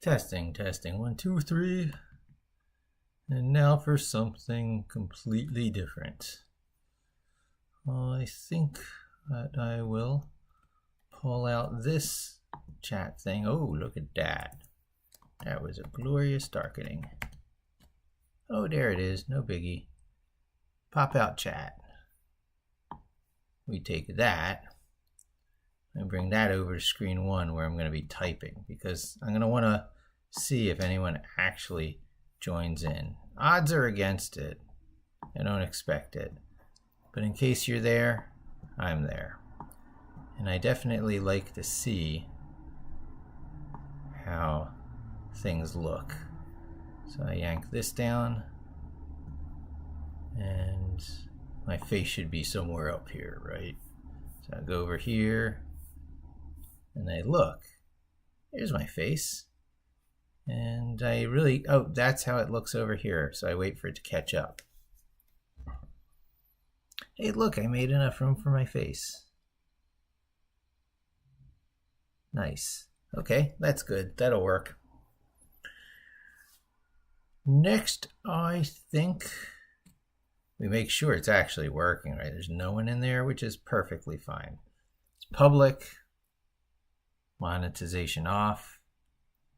Testing, testing, 1, 2, 3. And now for something completely different. I think that I will pull out this chat thing. Oh, look at that. That was a glorious darkening. Oh, there it is, no biggie. Pop out chat. We take that and bring that over to screen 1 where I'm going to be typing, because I'm going to want to see if anyone actually joins in. Odds are against it. I don't expect it. But in case you're there, I'm there. And I definitely like to see how things look. So I yank this down, and my face should be somewhere up here, right? So I go over here, and I look. Here's my face. And I really, oh, that's how it looks over here. So I wait for it to catch up. Hey, look, I made enough room for my face. Nice. Okay, that's good. That'll work. Next, I think we make sure it's actually working, right? There's no one in there, which is perfectly fine. It's public. Monetization off.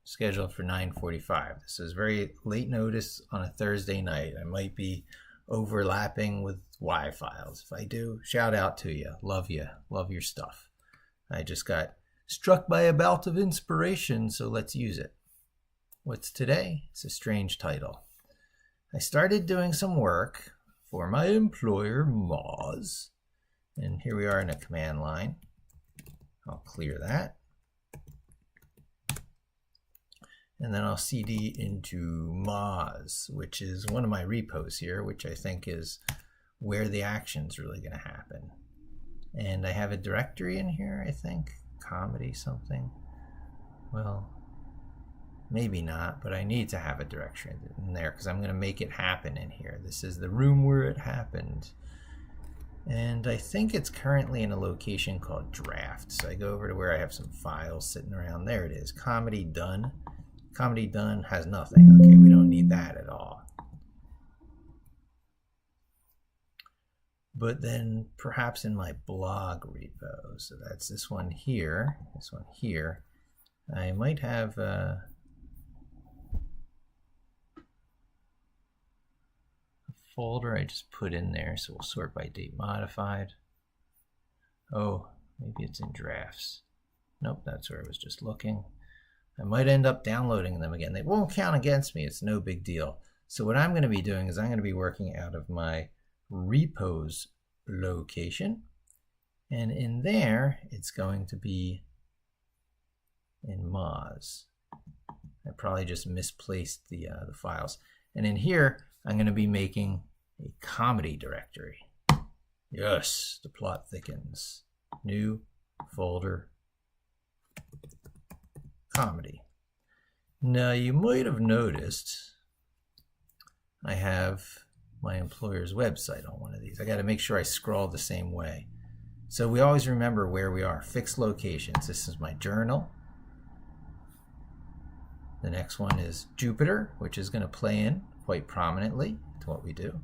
Scheduled for 9:45. This is very late notice on a Thursday night. I might be overlapping with Y files. If I do, shout out to you. Love you. Love your stuff. I just got struck by a bout of inspiration, so let's use it. What's today? It's a strange title. I started doing some work for my employer, Moz. And here we are in a command line. I'll clear that. And then I'll CD into Moz, which is one of my repos here, which I think is where the action's really going to happen. And I have a directory in here, I think. Comedy something. Well, maybe not, but I need to have a directory in there because I'm going to make it happen in here. This is the room where it happened. And I think it's currently in a location called draft. So I go over to where I have some files sitting around. There it is. Comedy done. Comedy done has nothing. Okay, we don't need that at all. But then perhaps in my blog repo, so that's this one here, I might have a folder I just put in there, so we'll sort by date modified. Oh, maybe it's in drafts. Nope, that's where I was just looking. I might end up downloading them again. They won't count against me. It's no big deal. So what I'm going to be doing is I'm going to be working out of my repos location. And in there, it's going to be in Moz. I probably just misplaced the files. And in here, I'm going to be making a comedy directory. Yes, the plot thickens. New folder. Comedy. Now you might have noticed I have my employer's website on one of these. I got to make sure I scroll the same way. So we always remember where we are. Fixed locations. This is my journal. The next one is Jupyter, which is going to play in quite prominently to what we do.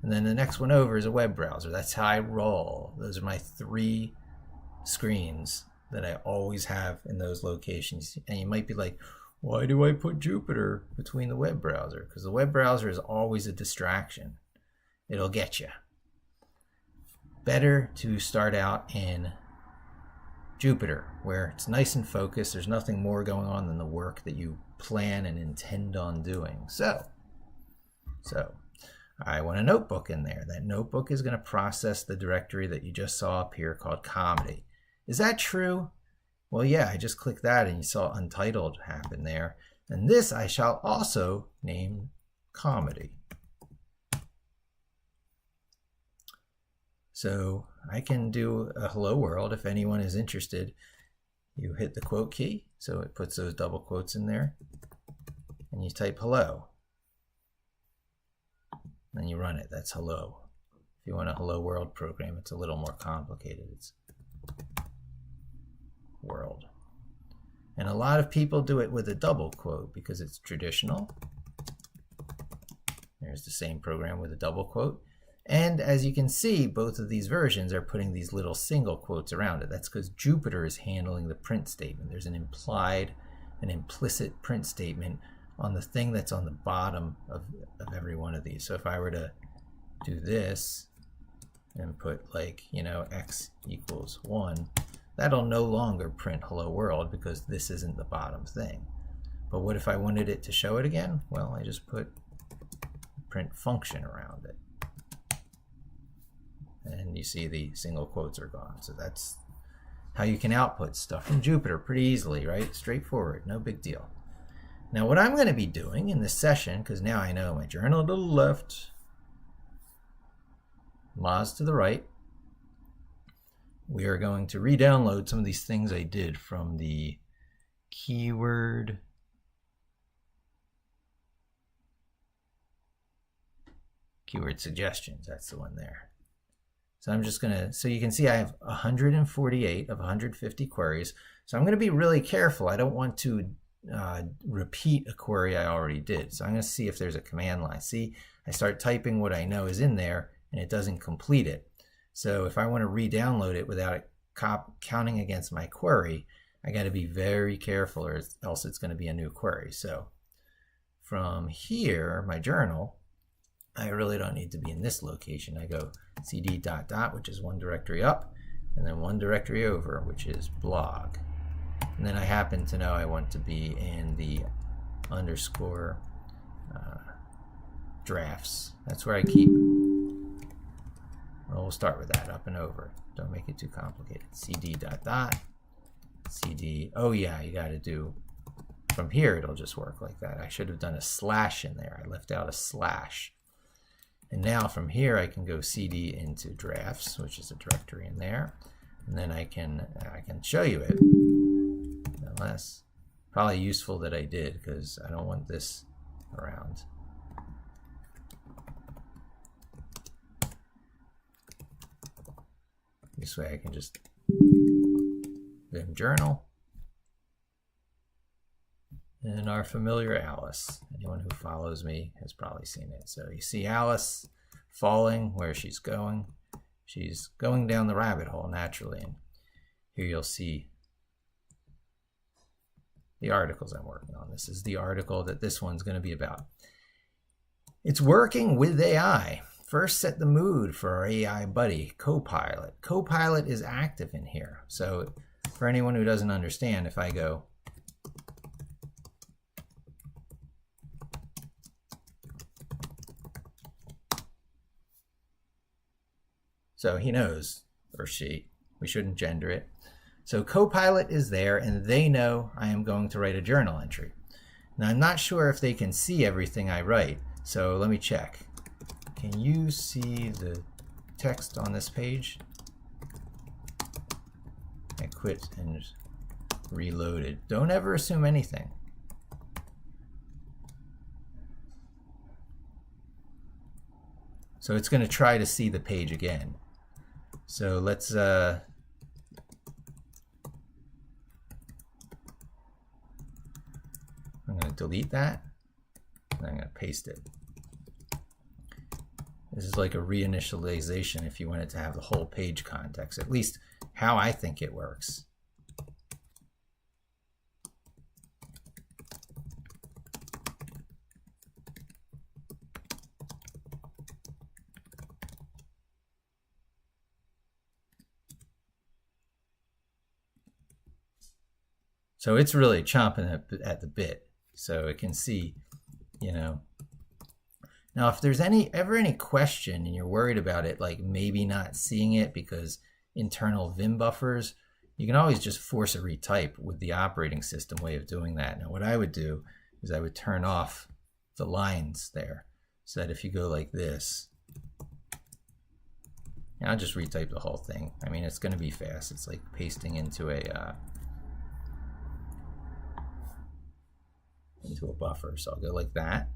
And then the next one over is a web browser. That's how I roll. Those are my 3 screens that I always have in those locations. And you might be like, why do I put Jupyter between the web browser? Because the web browser is always a distraction. It'll get you. Better to start out in Jupyter, where it's nice and focused. There's nothing more going on than the work that you plan and intend on doing. So I want a notebook in there. That notebook is going to process the directory that you just saw up here called comedy. Is that true? Well, yeah, I just clicked that and you saw untitled happen there. And this I shall also name comedy. So I can do a hello world if anyone is interested. You hit the quote key, so it puts those double quotes in there, and you type hello. Then you run it. That's hello. If you want a hello world program, it's a little more complicated. It's world. And a lot of people do it with a double quote because it's traditional. There's the same program with a double quote. And as you can see, both of these versions are putting these little single quotes around it. That's because Jupyter is handling the print statement. There's an implicit print statement on the thing that's on the bottom of every one of these. So if I were to do this and put like, x equals 1, that'll no longer print hello world because this isn't the bottom thing. But what if I wanted it to show it again? Well, I just put print function around it. And you see the single quotes are gone. So that's how you can output stuff from Jupyter pretty easily, right? Straightforward, no big deal. Now what I'm going to be doing in this session, because now I know my journal to the left, Moz to the right, we are going to re-download some of these things I did from the keyword suggestions. That's the one there. So I'm just gonna, so you can see I have 148 of 150 queries. So I'm gonna be really careful. I don't want to repeat a query I already did. So I'm gonna see if there's a command line. See, I start typing what I know is in there and it doesn't complete it. So if I want to re-download it without it counting against my query, I gotta be very careful or else it's gonna be a new query. So from here, my journal, I really don't need to be in this location. I go cd ... which is one directory up, and then one directory over, which is blog. And then I happen to know I want to be in the underscore drafts. That's where I keep. Well, we'll start with that, up and over. Don't make it too complicated. cd ... cd. Oh yeah, you got to do. From here, it'll just work like that. I should have done a slash in there. I left out a slash. And now from here I can go cd into drafts, which is a directory in there, and then I can show you it. Unless probably useful that I did because I don't want this around. This way I can just Vim journal. And our familiar Alice. Anyone who follows me has probably seen it. So you see Alice falling where she's going. She's going down the rabbit hole naturally. And here you'll see the articles I'm working on. This is the article that this one's going to be about. It's working with AI. First, set the mood for our AI buddy, Copilot. Copilot is active in here. So for anyone who doesn't understand, if I go so he knows, or she, we shouldn't gender it. So Copilot is there and they know I am going to write a journal entry. Now I'm not sure if they can see everything I write, so let me check. Can you see the text on this page? I quit and reloaded. Don't ever assume anything. So it's going to try to see the page again. So let's I'm going to delete that and I'm going to paste it. This is like a reinitialization if you want it to have the whole page context, at least how I think it works. So it's really chomping at the bit, so it can see, you know. Now, if there's ever any question and you're worried about it, like maybe not seeing it because internal Vim buffers, you can always just force a retype with the operating system way of doing that. Now, what I would do is I would turn off the lines there so that if you go like this, and I'll just retype the whole thing. I mean, it's going to be fast. It's like pasting into a buffer. So I'll go like that.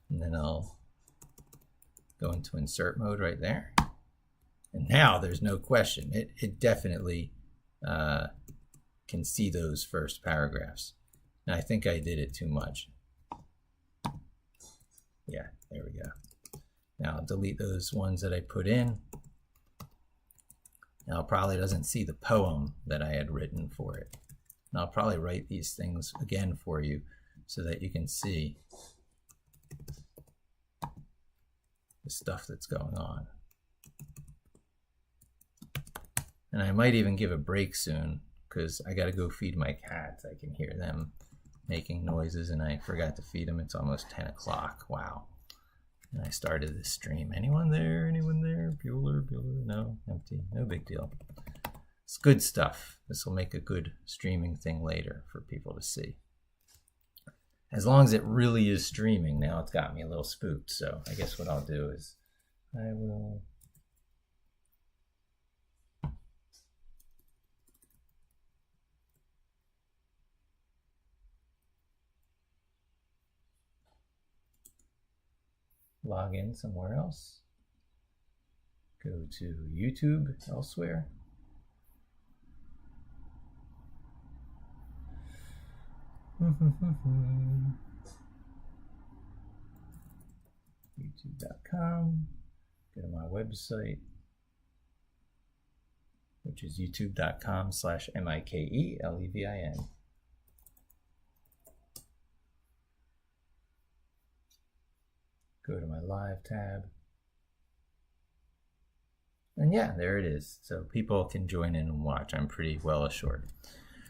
And then I'll go into insert mode right there. And now there's no question. It definitely can see those first paragraphs. And I think I did it too much. Yeah, there we go. Now I'll delete those ones that I put in. Now it probably doesn't see the poem that I had written for it. And I'll probably write these things again for you so that you can see the stuff that's going on. And I might even give a break soon because I got to go feed my cats. I can hear them making noises and I forgot to feed them. It's almost 10 o'clock. Wow. And I started this stream. Anyone there? Anyone there? Bueller? No, empty. No big deal. It's good stuff. This will make a good streaming thing later for people to see. As long as it really is streaming. Now it's got me a little spooked. So I guess what I'll do is I will log in somewhere else. Go to YouTube elsewhere. YouTube.com. Go to my website, which is youtube.com/MIKELEVIN. Go to my live tab. And yeah, there it is. So people can join in and watch. I'm pretty well assured.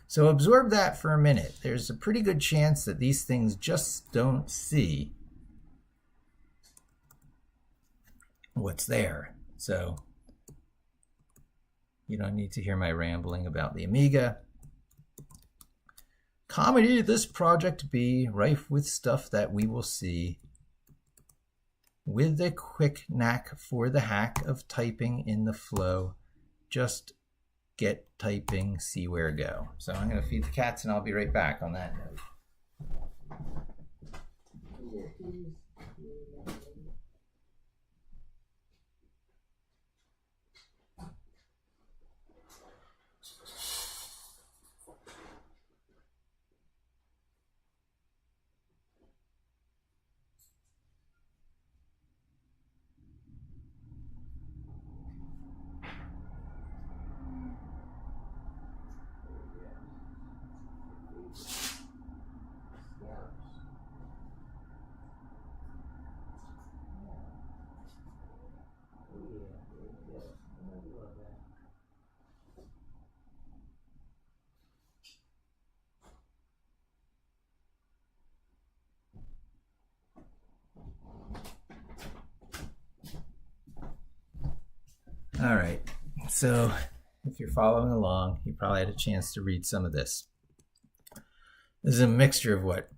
So absorb that for a minute. There's a pretty good chance that these things just don't see what's there. So you don't need to hear my rambling about the Amiga. Comedy, this project be rife with stuff that we will see. With a quick knack for the hack of typing in the flow, just get typing, see where go. So I'm going to feed the cats and I'll be right back on that note. All right, so if you're following along, you probably had a chance to read some of this. This is a mixture of what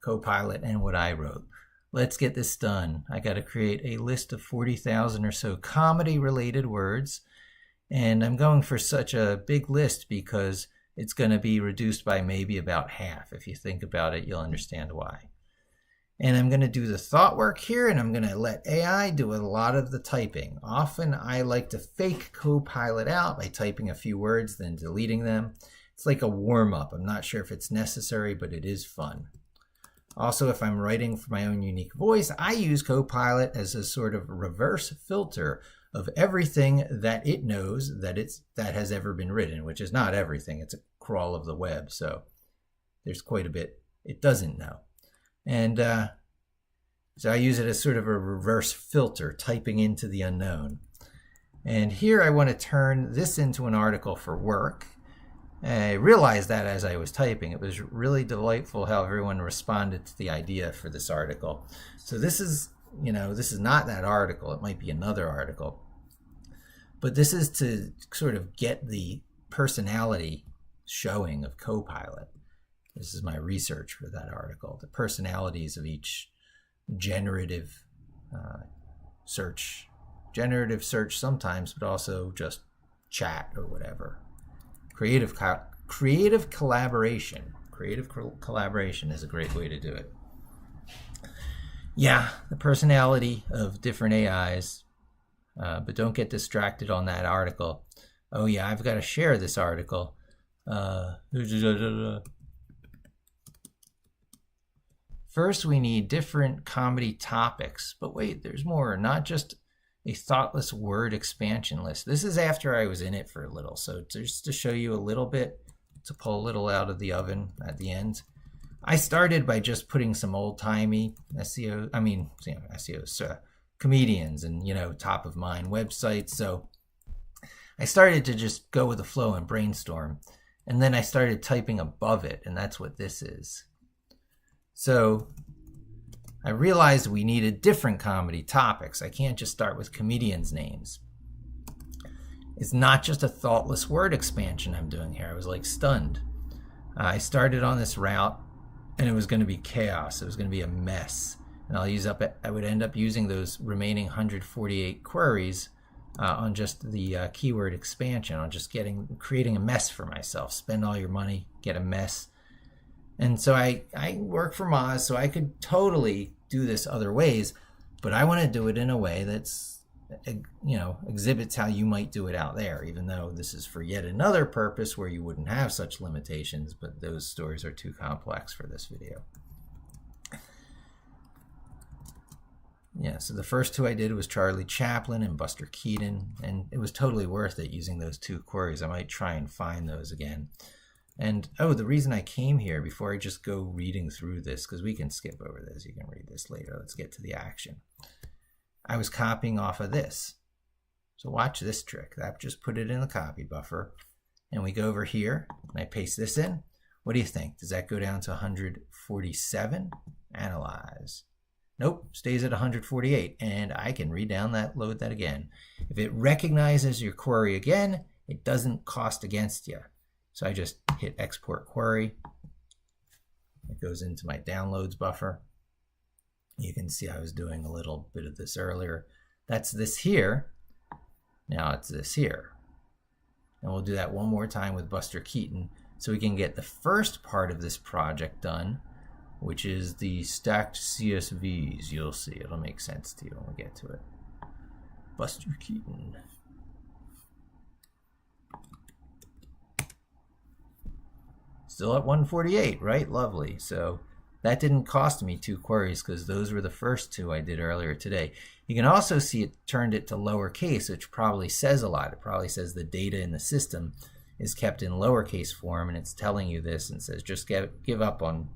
Copilot and what I wrote. Let's get this done. I got to create a list of 40,000 or so comedy-related words, and I'm going for such a big list because it's going to be reduced by maybe about half. If you think about it, you'll understand why. And I'm going to do the thought work here, and I'm going to let AI do a lot of the typing. Often I like to fake Copilot out by typing a few words, then deleting them. It's like a warm-up. I'm not sure if it's necessary, but it is fun. Also, if I'm writing for my own unique voice, I use Copilot as a sort of reverse filter of everything that it knows that has ever been written, which is not everything. It's a crawl of the web, so there's quite a bit it doesn't know. And so I use it as sort of a reverse filter, typing into the unknown. And here I want to turn this into an article for work. I realized that as I was typing. It was really delightful how everyone responded to the idea for this article. So this is, this is not that article. It might be another article. But this is to sort of get the personality showing of Copilot. This is my research for that article. The personalities of each generative search sometimes, but also just chat or whatever. Creative collaboration. Creative collaboration is a great way to do it. Yeah, the personality of different AIs, but don't get distracted on that article. Oh yeah, I've got to share this article. First, we need different comedy topics. But wait, there's more. Not just a thoughtless word expansion list. This is after I was in it for a little. So just to show you a little bit, to pull a little out of the oven at the end. I started by just putting some old-timey SEOs, comedians and, top of mind websites. So I started to just go with the flow and brainstorm. And then I started typing above it, and that's what this is. So I realized we needed different comedy topics. I can't just start with comedians' names. It's not just a thoughtless word expansion I'm doing here. I was like stunned. I started on this route, and it was going to be chaos. It was going to be a mess. And I would end up using those remaining 148 queries on just the keyword expansion, on just creating a mess for myself. Spend all your money, get a mess. And so I work for Moz, so I could totally do this other ways, but I want to do it in a way that's, exhibits how you might do it out there, even though this is for yet another purpose where you wouldn't have such limitations, but those stories are too complex for this video. Yeah, so the first two I did was Charlie Chaplin and Buster Keaton, and it was totally worth it using those two queries. I might try and find those again. And, the reason I came here before I just go reading through this, because we can skip over this, you can read this later. Let's get to the action. I was copying off of this. So watch this trick. I've just put it in the copy buffer, and we go over here, and I paste this in. What do you think? Does that go down to 147? Analyze. Nope, stays at 148, and I can load that again. If it recognizes your query again, it doesn't cost against you. So I just hit export query. It goes into my downloads buffer. You can see I was doing a little bit of this earlier. That's this here. Now it's this here. And we'll do that one more time with Buster Keaton so we can get the first part of this project done, which is the stacked CSVs. You'll see. It'll make sense to you when we get to it. Buster Keaton. Still at 148, right? Lovely. So that didn't cost me 2 queries because those were the first 2 I did earlier today. You can also see it turned it to lowercase, which probably says a lot. It probably says the data in the system is kept in lowercase form, and it's telling you this and says just give up on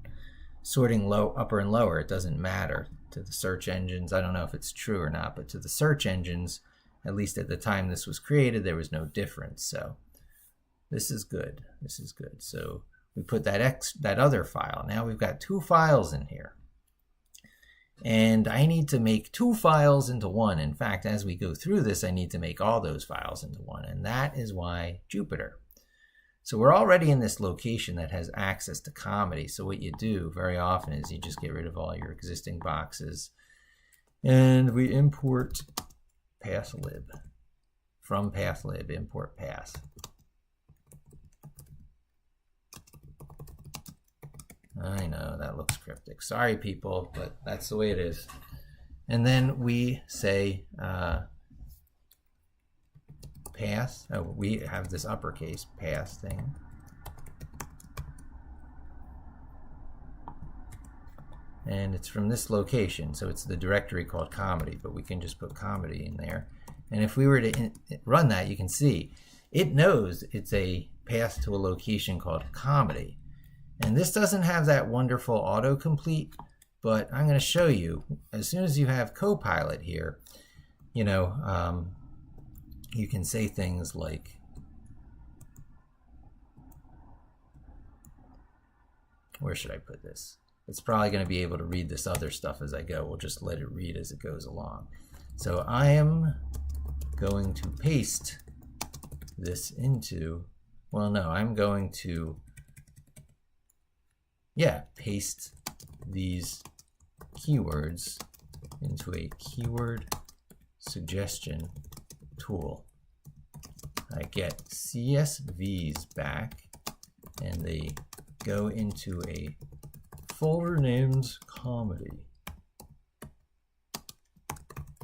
sorting upper and lower. It doesn't matter to the search engines. I don't know if it's true or not, but to the search engines, at least at the time this was created, there was no difference. So this is good. This is good. So we put that other file. Now we've got 2 files in here. And I need to make 2 files into one. In fact, as we go through this, I need to make all those files into one. And that is why Jupyter. So we're already in this location that has access to comedy. So what you do very often is you just get rid of all your existing boxes. And we import pathlib. From pathlib, import path. I know, that looks cryptic. Sorry, people, but that's the way it is. And then we say path. Oh, we have this uppercase path thing. And it's from this location, so it's the directory called comedy, but we can just put comedy in there. And if we were to run that, you can see it knows it's a path to a location called comedy. And this doesn't have that wonderful autocomplete, but I'm going to show you. As soon as you have Copilot here, you can say things like, where should I put this? It's probably going to be able to read this other stuff as I go. We'll just let it read as it goes along. So I am going to paste this into, well, no, I'm going to paste these keywords into a keyword suggestion tool. I get CSVs back, and they go into a folder named comedy.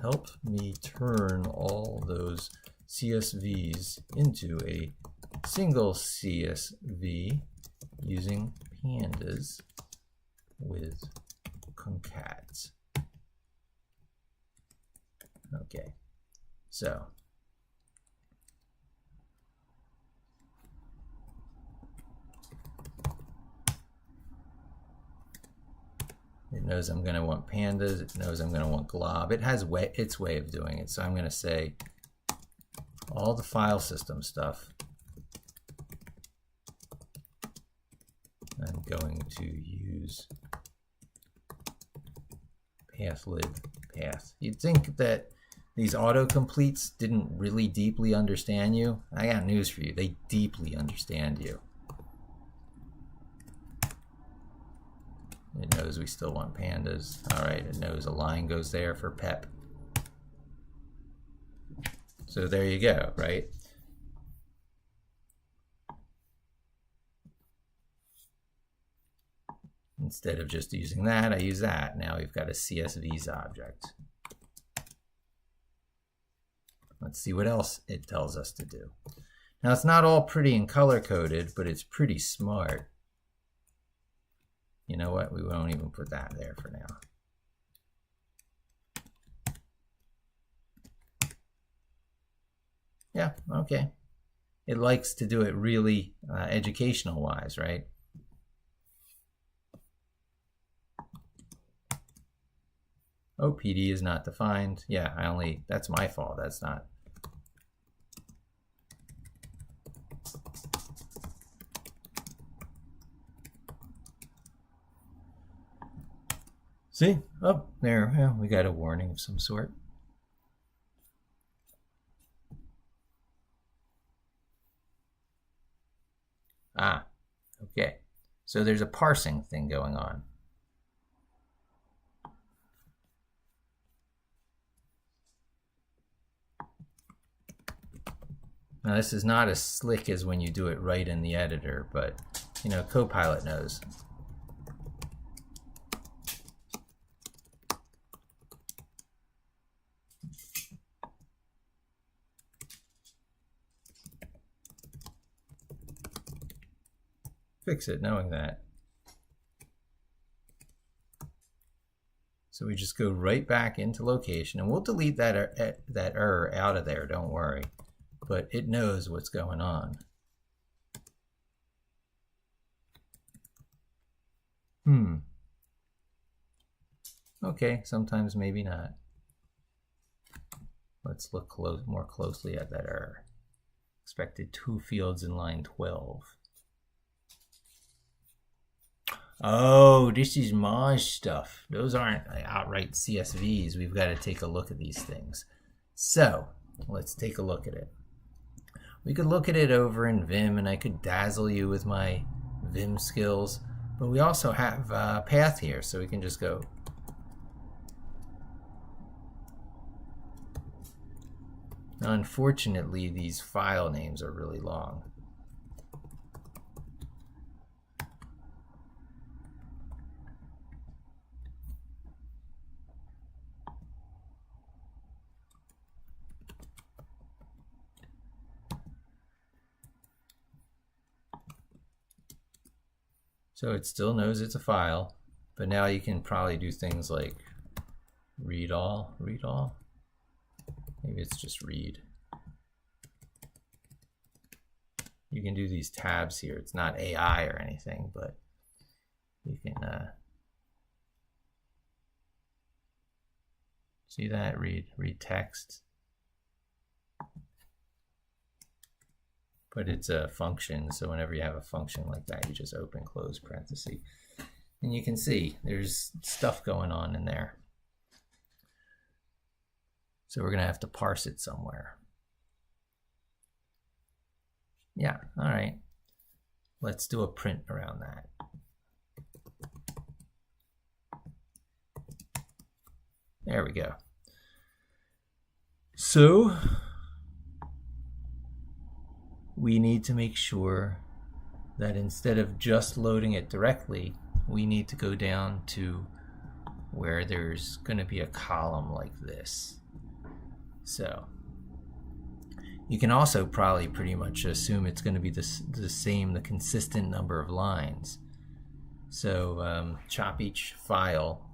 Help me turn all those CSVs into a single CSV using pandas with concats. Okay, so it knows I'm going to want pandas. It knows I'm going to want glob. It has its way of doing it. So I'm going to say all the file system stuff. I'm going to use pathlib path. You'd think that these autocompletes didn't really deeply understand you. I got news for you. They deeply understand you. It knows we still want pandas. All right, it knows a line goes there for pep. So there you go, right? Instead of just using that, I use that. Now we've got a CSVs object. Let's see what else it tells us to do. Now it's not all pretty and color-coded, but it's pretty smart. You know what? We won't even put that there for now. Yeah, okay. It likes to do it really educational-wise, right? Oh, PD is not defined. Yeah, that's my fault. That's not. See? Oh, there. Well, we got a warning of some sort. Ah, okay. So there's a parsing thing going on. Now this is not as slick as when you do it right in the editor, but you know, Copilot knows. Fix it knowing that. So we just go right back into location, and we'll delete that error out of there, don't worry. But it knows what's going on. Okay, sometimes maybe not. Let's look more closely at that error. Expected 2 fields in line 12. Oh, this is my stuff. Those aren't outright CSVs. We've got to take a look at these things. So let's take a look at it. We could look at it over in Vim, and I could dazzle you with my Vim skills, but we also have path here, so we can just go. Unfortunately, these file names are really long. So it still knows it's a file, but now you can probably do things like read all. Maybe it's just read. You can do these tabs here. It's not AI or anything, but you can see that? Read text. But it's a function, so whenever you have a function like that, you just open, close parenthesis. And you can see there's stuff going on in there. So we're going to have to parse it somewhere. Yeah, all right. Let's do a print around that. There we go. So we need to make sure that instead of just loading it directly, we need to go down to where there's going to be a column like this. So You can also probably pretty much assume it's going to be the same, the consistent number of lines. So chop each file.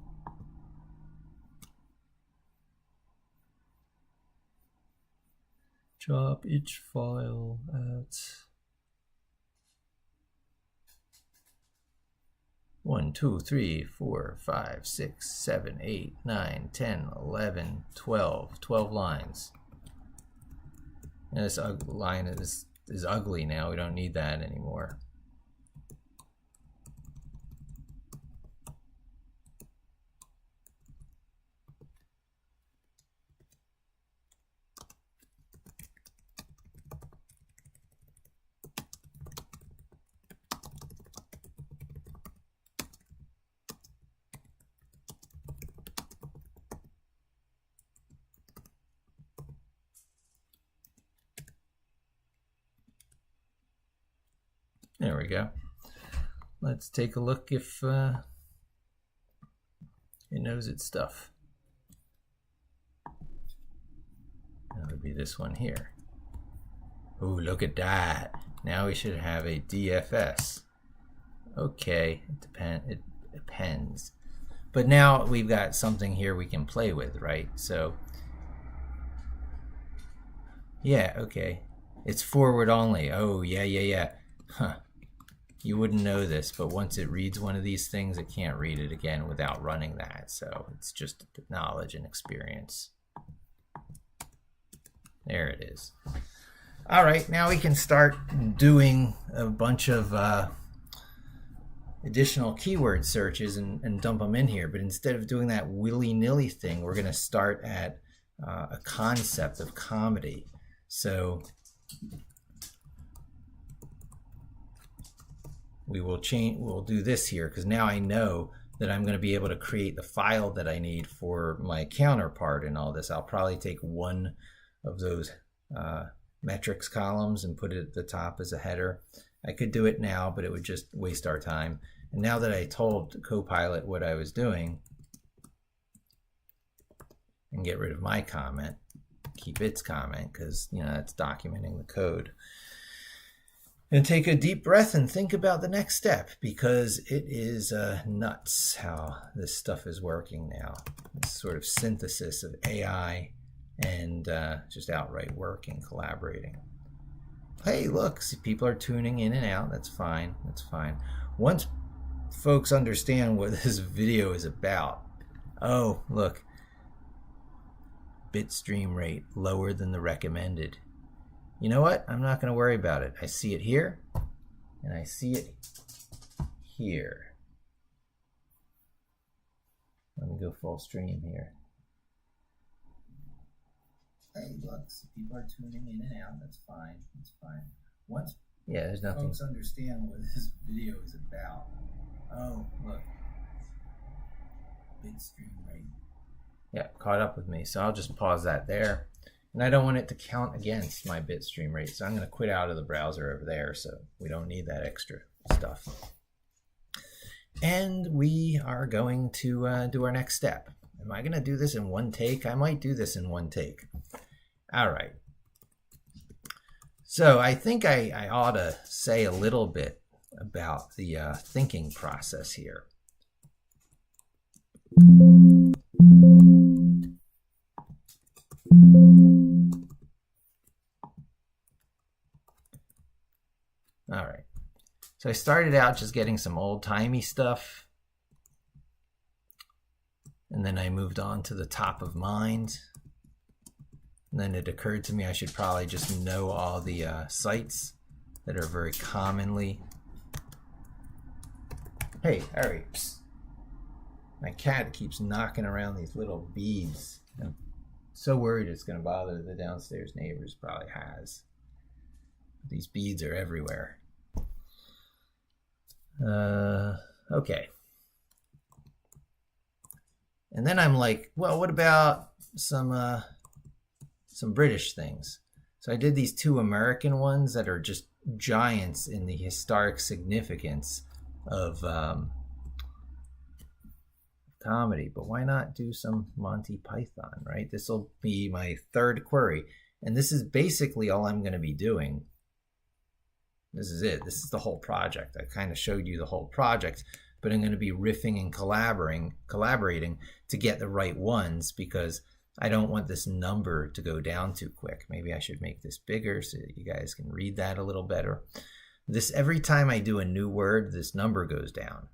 Chop each file at 1, 2, 3, 4, 5, 6, 7, 8, 9, 10, 11, 12 lines. And this line is ugly now. We don't need that anymore. There we go. Let's take a look if it knows its stuff. That would be this one here. Oh, look at that. Now we should have a DFS. Okay, it depends. But now we've got something here we can play with, right? So, yeah, okay. It's forward only. Oh, yeah. Huh. You wouldn't know this, but once it reads one of these things, it can't read it again without running that. So it's just knowledge and experience. There it is. All right, now we can start doing a bunch of additional keyword searches and dump them in here. But instead of doing that willy-nilly thing, we're going to start at a concept of comedy. So we'll do this here, because now I know that I'm going to be able to create the file that I need for my counterpart and all this. I'll probably take one of those metrics columns and put it at the top as a header. I could do it now, but it would just waste our time. And now that I told Copilot what I was doing, and get rid of my comment, keep its comment, because that's documenting the code. And take a deep breath and think about the next step, because it is nuts how this stuff is working now. This sort of synthesis of AI and just outright working, collaborating. Hey, look, see, people are tuning in and out. That's fine. That's fine. Once folks understand what this video is about, oh, look, bit stream rate lower than the recommended. You know what? I'm not going to worry about it. I see it here, and I see it here. Let me go full stream here. Hey, look, so people are tuning in and out. That's fine. That's fine. Once there's nothing. Folks understand what this video is about. Oh, look. Bit stream rate. Yeah, caught up with me. So I'll just pause that there. And I don't want it to count against my bit stream rate. So I'm going to quit out of the browser over there, so we don't need that extra stuff. And we are going to do our next step. Am I going to do this in one take? I might do this in one take. All right. So I think I ought to say a little bit about the thinking process here. All right. So I started out just getting some old-timey stuff. And then I moved on to the top of mind. And then it occurred to me I should probably just know all the sites that are very commonly. Hey, Harry, psst. My cat keeps knocking around these little beads. I'm so worried it's going to bother the downstairs neighbors. Probably has. These beads are everywhere. Okay. And then I'm like, well, what about some British things? So I did these two American ones that are just giants in the historic significance of comedy. But why not do some Monty Python, right? This will be my third query. And this is basically all I'm going to be doing. This is it. This is the whole project. I kind of showed you the whole project, but I'm going to be riffing and collaborating to get the right ones, because I don't want this number to go down too quick. Maybe I should make this bigger so that you guys can read that a little better. This, every time I do a new word, this number goes down.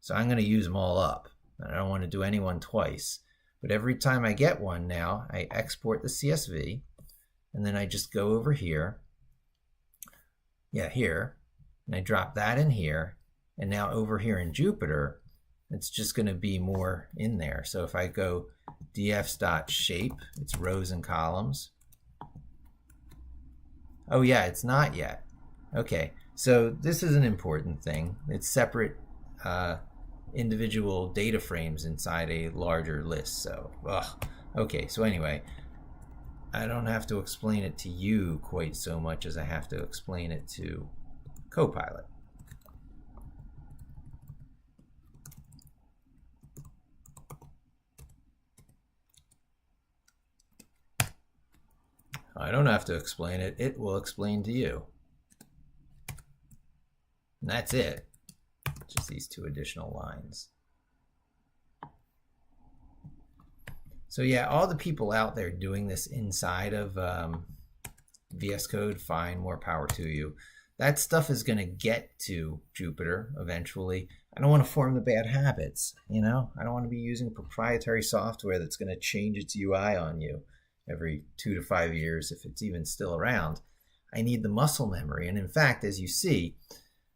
So I'm going to use them all up. And I don't want to do any one twice. But every time I get one now, I export the CSV, and then I just go over here. Yeah, here. And I drop that in here. And now over here in Jupyter, it's just going to be more in there. So if I go dfs.shape, it's rows and columns. Oh yeah, it's not yet. Okay, so this is an important thing. It's separate individual data frames inside a larger list. So, okay, so anyway, I don't have to explain it to you quite so much as I have to explain it to Copilot. I don't have to explain it. It will explain to you. And that's it. Just these two additional lines. So yeah, all the people out there doing this inside of VS Code, fine, more power to you. That stuff is going to get to Jupyter eventually. I don't want to form the bad habits, you know? I don't want to be using proprietary software that's going to change its UI on you every 2 to 5 years, if it's even still around. I need the muscle memory. And in fact, as you see,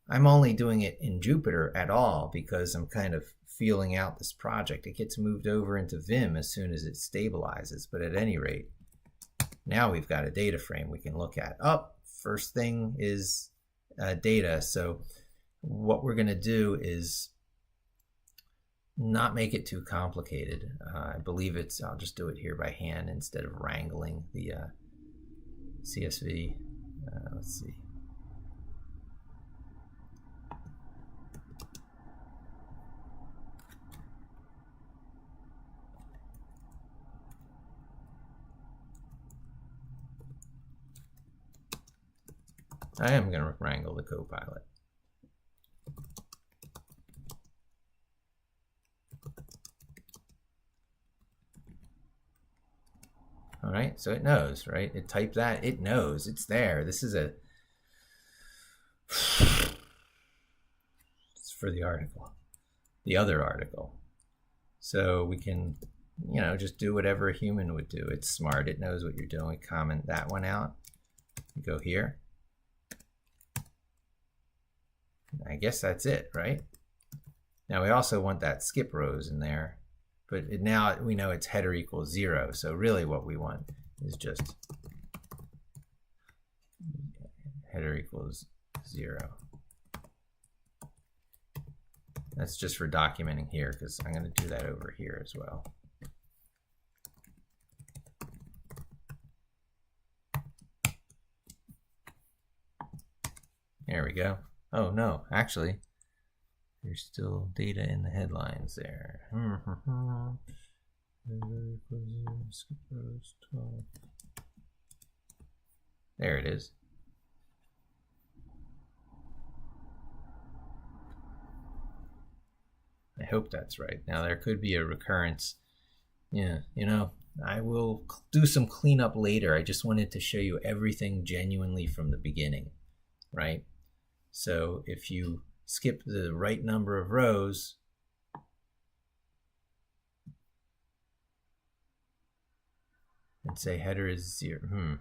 I'm only doing it in Jupyter at all because I'm kind of feeling out this project. It gets moved over into Vim as soon as it stabilizes. But at any rate, now we've got a data frame we can look at. First thing is data. So what we're going to do is not make it too complicated. I believe I'll just do it here by hand instead of wrangling the CSV. Let's see. I am going to wrangle the Copilot. All right, so it knows, right? It typed that, it knows, it's there. This is it's for the article, the other article. So we can, you know, just do whatever a human would do. It's smart, it knows what you're doing. Comment that one out. You go here. I guess that's it, right? Now we also want that skip rows in there, but now we know it's header equals 0. So really what we want is just header equals 0. That's just for documenting here, because I'm going to do that over here as well. There we go. Oh no, actually, there's still data in the headlines there. There it is. I hope that's right. Now there could be a recurrence. Yeah, you know, I will do some cleanup later. I just wanted to show you everything genuinely from the beginning, right? So if you skip the right number of rows, and say header is 0,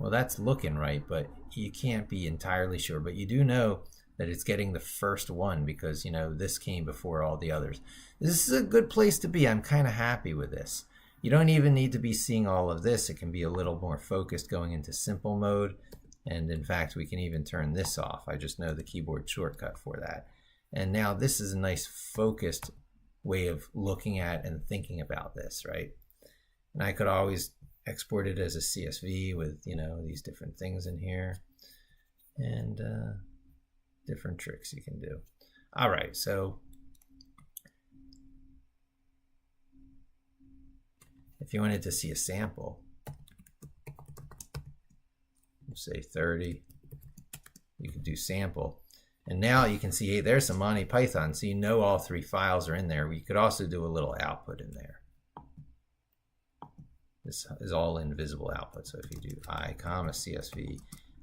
well, that's looking right, but you can't be entirely sure. But you do know that it's getting the first one because, you know, this came before all the others. This is a good place to be. I'm kind of happy with this. You don't even need to be seeing all of this. It can be a little more focused going into simple mode. And in fact, we can even turn this off. I just know the keyboard shortcut for that. And now this is a nice focused way of looking at and thinking about this, right? And I could always export it as a CSV with, you know, these different things in here and different tricks you can do. All right, so if you wanted to see a sample, say 30. You can do sample. And now you can see, hey, there's some Monty Python. So you know all 3 files are in there. We could also do a little output in there. This is all invisible output. So if you do I, CSV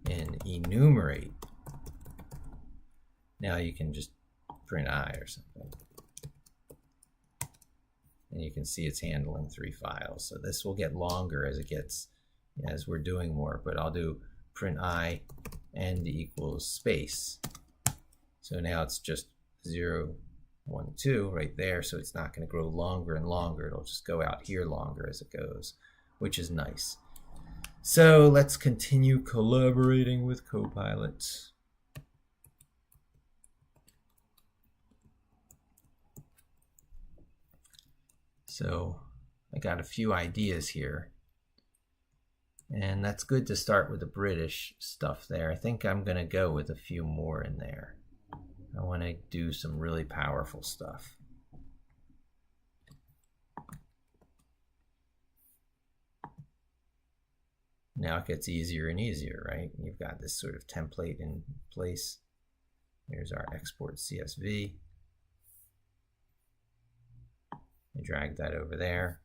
and enumerate, now you can just print I or something. And you can see it's handling 3 files. So this will get longer as we're doing more, but I'll do print I end equals space. So now it's just 0, 1, 2 right there. So it's not going to grow longer and longer. It'll just go out here longer as it goes, which is nice. So let's continue collaborating with Copilot. So I got a few ideas here. And that's good to start with the British stuff there. I think I'm going to go with a few more in there. I want to do some really powerful stuff. Now it gets easier and easier, right? You've got this sort of template in place. Here's our export CSV. I drag that over there.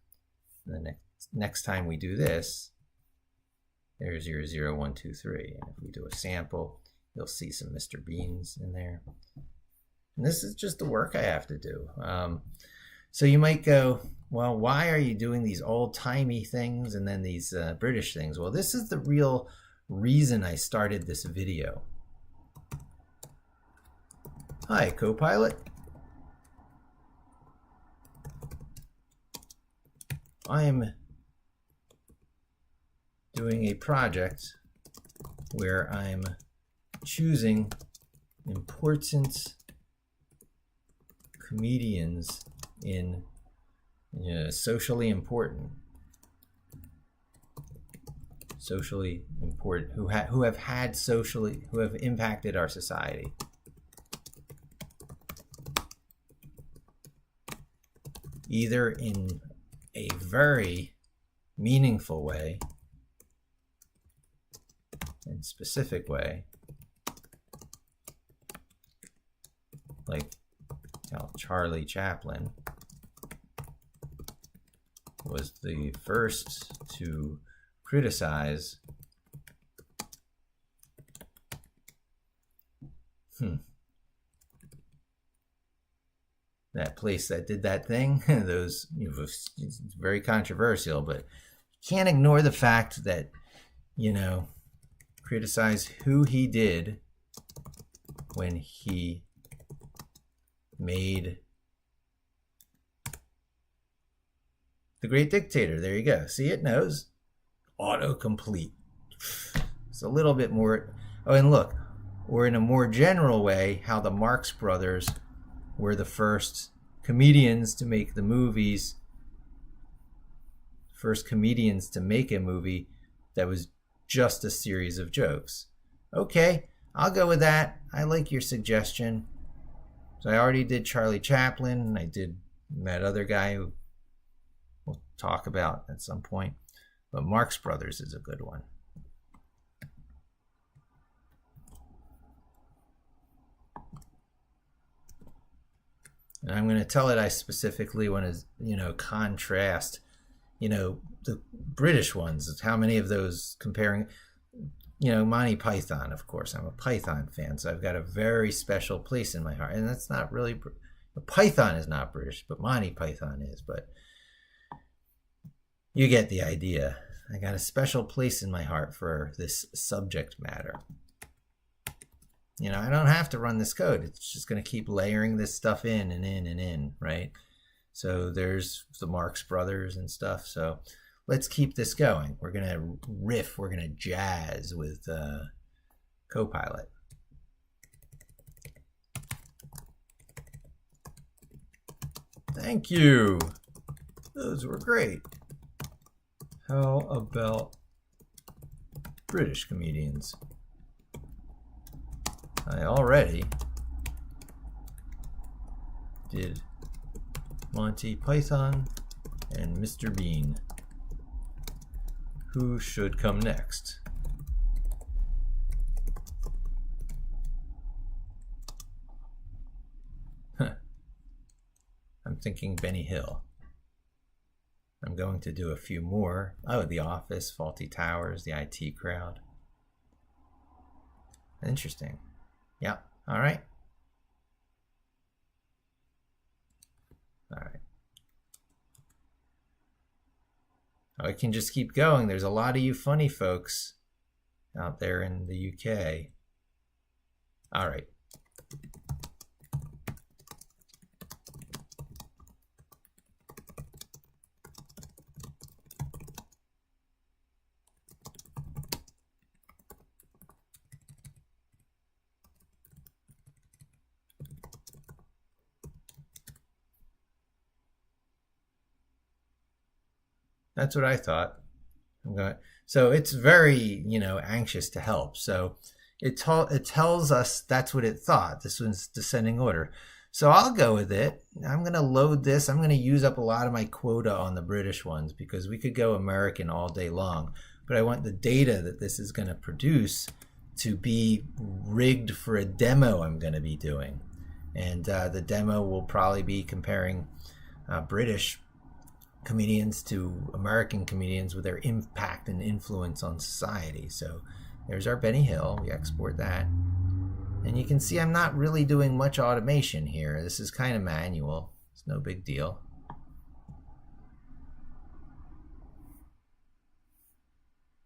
And the next time we do this, there's your 0, 1, 2, 3. And if we do a sample, you'll see some Mr. Beans in there. And this is just the work I have to do. So you might go, well, why are you doing these old-timey things and then these British things? Well, this is the real reason I started this video. Hi, Copilot. I'm doing a project where I'm choosing important comedians in socially important who have impacted our society. Either in a very meaningful way and specific way, like how Charlie Chaplin was the first to criticize that place that did that thing. Those, it's very controversial, but can't ignore the fact that, criticize who he did when he made The Great Dictator. There you go. See, it knows. Autocomplete. It's a little bit more. Oh, and look, or in a more general way, how the Marx Brothers were the first comedians to make the movies. First comedians to make a movie that was just a series of jokes. Okay, I'll go with that. I like your suggestion. So I already did Charlie Chaplin, and I did that other guy who we'll talk about at some point. But Marx Brothers is a good one. And I'm going to tell it I specifically want to, contrast, the British ones. How many of those comparing, Monty Python, of course. I'm a Python fan, so I've got a very special place in my heart. And that's not really, Python is not British, but Monty Python is. But you get the idea. I got a special place in my heart for this subject matter. I don't have to run this code. It's just going to keep layering this stuff in and in and in, right? So there's the Marx Brothers and stuff. So let's keep this going. We're going to riff. We're going to jazz with Copilot. Thank you. Those were great. How about British comedians? I already did Monty Python and Mr. Bean. Who should come next? thinking Benny Hill. I'm going to do a few more. Oh, The Office, Faulty Towers, The IT Crowd. Interesting. Yeah, all right. All right. I can just keep going. There's a lot of you funny folks out there in the UK. All right. That's what I thought. So it's very, anxious to help. So it tells us that's what it thought. This one's descending order. So I'll go with it. I'm going to load this. I'm going to use up a lot of my quota on the British ones because we could go American all day long. But I want the data that this is going to produce to be rigged for a demo I'm going to be doing. And the demo will probably be comparing British comedians to American comedians with their impact and influence on society. So there's our Benny Hill. We export that. And you can see I'm not really doing much automation here. This is kind of manual. It's no big deal.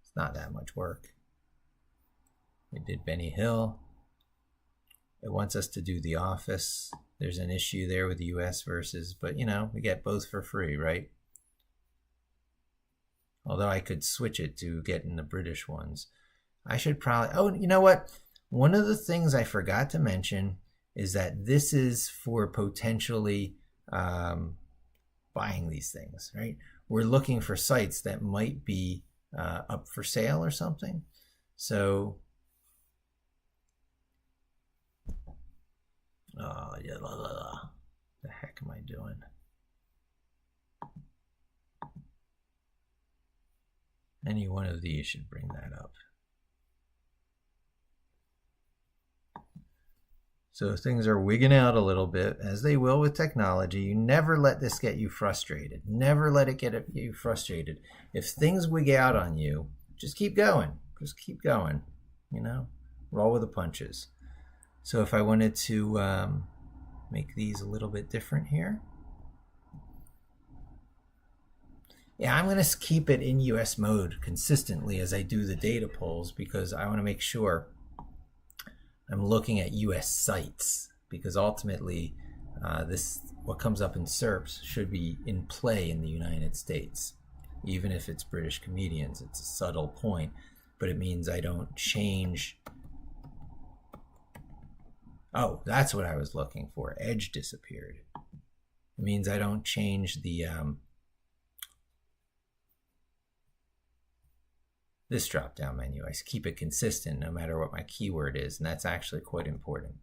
It's not that much work. We did Benny Hill. It wants us to do The Office. There's an issue there with the US versus, but we get both for free, right? Although I could switch it to getting the British ones. I should probably, oh, you know what? One of the things I forgot to mention is that this is for potentially buying these things, right? We're looking for sites that might be up for sale or something. So, the heck am I doing? Any one of these should bring that up. So things are wigging out a little bit, as they will with technology. You never let this get you frustrated. Never let it get you frustrated. If things wig out on you, just keep going. Just keep going. Roll with the punches. So if I wanted to make these a little bit different here. Yeah, I'm going to keep it in US mode consistently as I do the data polls because I want to make sure I'm looking at US sites because ultimately what comes up in SERPs should be in play in the United States. Even if it's British comedians, it's a subtle point, but it means I don't change. Oh, that's what I was looking for. Edge disappeared. It means I don't change the this drop-down menu. I keep it consistent no matter what my keyword is, and that's actually quite important.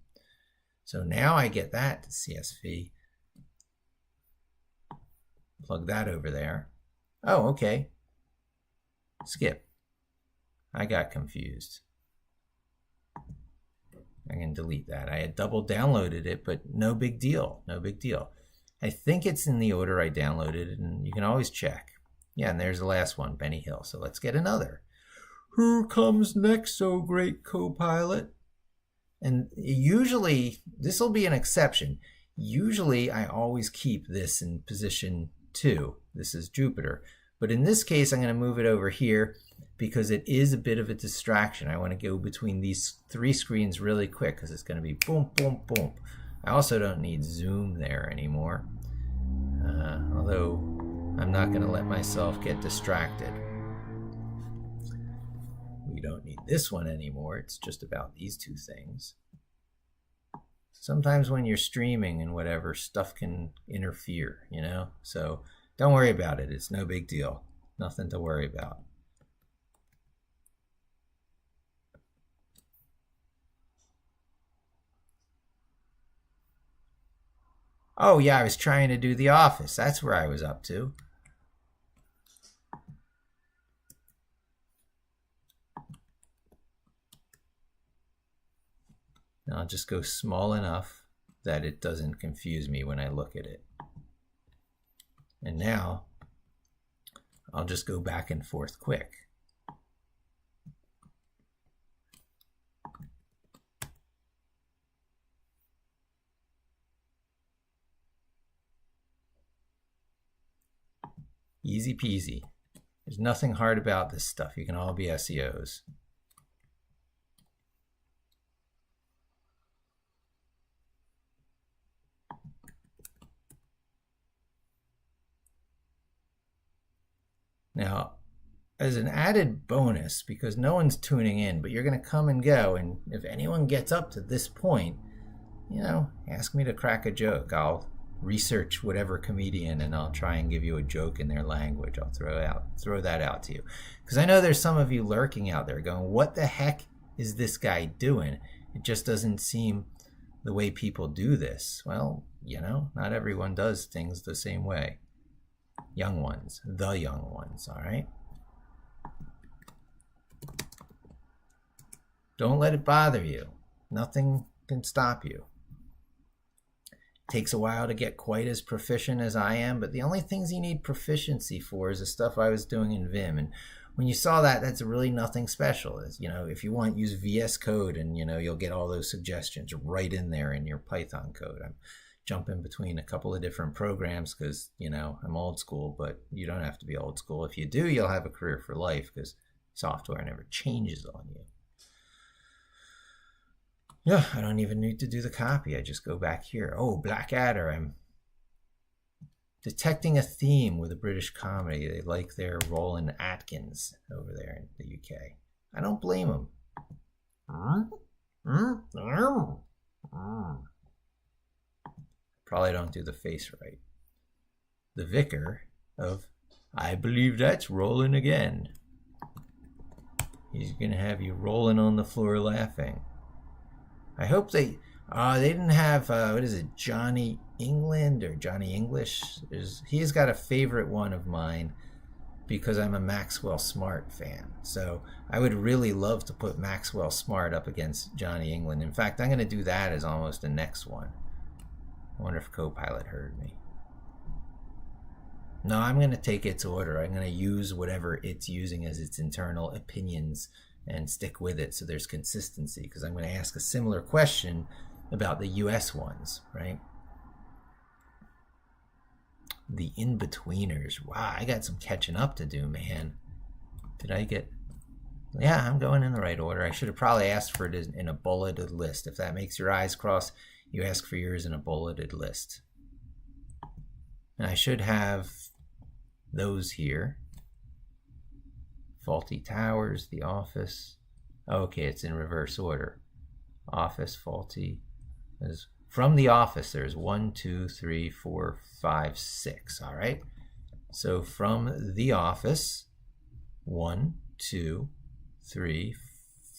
So now I get that to CSV. Plug that over there. Oh, okay. Skip. I got confused. I can delete that. I had double downloaded it, but no big deal. No big deal. I think it's in the order I downloaded it, and you can always check. Yeah, and there's the last one, Benny Hill. So let's get another. Who comes next, oh great Copilot? And usually, this will be an exception. Usually, I always keep this in position 2. This is Jupiter. But in this case, I'm going to move it over here because it is a bit of a distraction. I want to go between these 3 screens really quick because it's going to be boom, boom, boom. I also don't need zoom there anymore. Although I'm not going to let myself get distracted. We don't need this one anymore. It's just about these 2 things. Sometimes when you're streaming and whatever, stuff can interfere, So don't worry about it. It's no big deal. Nothing to worry about. Oh, yeah, I was trying to do The Office. That's where I was up to. And I'll just go small enough that it doesn't confuse me when I look at it. And now I'll just go back and forth quick. Easy peasy. There's nothing hard about this stuff. You can all be SEOs. Now, as an added bonus, because no one's tuning in, but you're going to come and go, and if anyone gets up to this point, you know, ask me to crack a joke. I'll research whatever comedian and I'll try and give you a joke in their language. I'll throw that out to you. Because I know there's some of you lurking out there going, what the heck is this guy doing? It just doesn't seem the way people do this. Well, you know, not everyone does things the same way. Young ones, the young ones, all right? Don't let it bother you. Nothing can stop you. Takes a while to get quite as proficient as I am, but the only things you need proficiency for is the stuff I was doing in Vim. And when you saw that, that's really nothing special. Is, you know, if you want, use VS Code and, you know, you'll get all those suggestions right in there in your Python code. I'm jumping between a couple of different programs because, you know, I'm old school, but you don't have to be old school. If you do, you'll have a career for life because software never changes on you. Yeah, I don't even need to do the copy. I just go back here. Oh, Blackadder. I'm detecting a theme with a British comedy. They like their Roland Atkins over there in the UK. I don't blame them. Probably don't do the face right. The vicar of, I believe that's rolling again. He's going to have you rolling on the floor laughing. I hope they didn't have, what is it, Johnny England or Johnny English? He's got a favorite one of mine because I'm a Maxwell Smart fan. So I would really love to put Maxwell Smart up against Johnny England. In fact, I'm going to do that as almost the next one. I wonder if Copilot heard me. No, I'm going to take its order. I'm going to use whatever it's using as its internal opinions and stick with it so there's consistency, because I'm going to ask a similar question about the US ones, right? The in-betweeners. Wow, I got some catching up to do, man. Did I get... Yeah, I'm going in the right order. I should have probably asked for it in a bulleted list. If that makes your eyes cross, you ask for yours in a bulleted list. And I should have those here. Faulty Towers, The Office. Okay, it's in reverse order. Office, faulty. From The Office, there's 1, 2, 3, 4, 5, 6. All right. So from The Office, 1, 2, 3,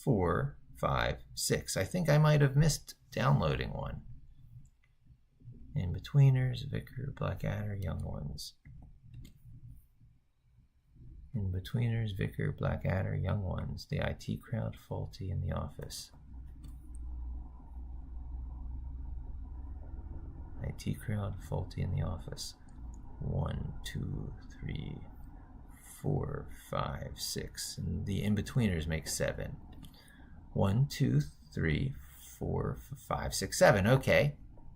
4, 5, 6. I think I might have missed downloading one. In-betweeners, Vicar, Blackadder, Young Ones. In-betweeners, Vicar, Blackadder, Young Ones. The IT crowd, faulty in The Office. IT crowd, faulty in The Office. 1, 2, 3, 4, 5, 6. And the in-betweeners make 7. 1, 2, 3, 4, 5, 6, 7. Okay.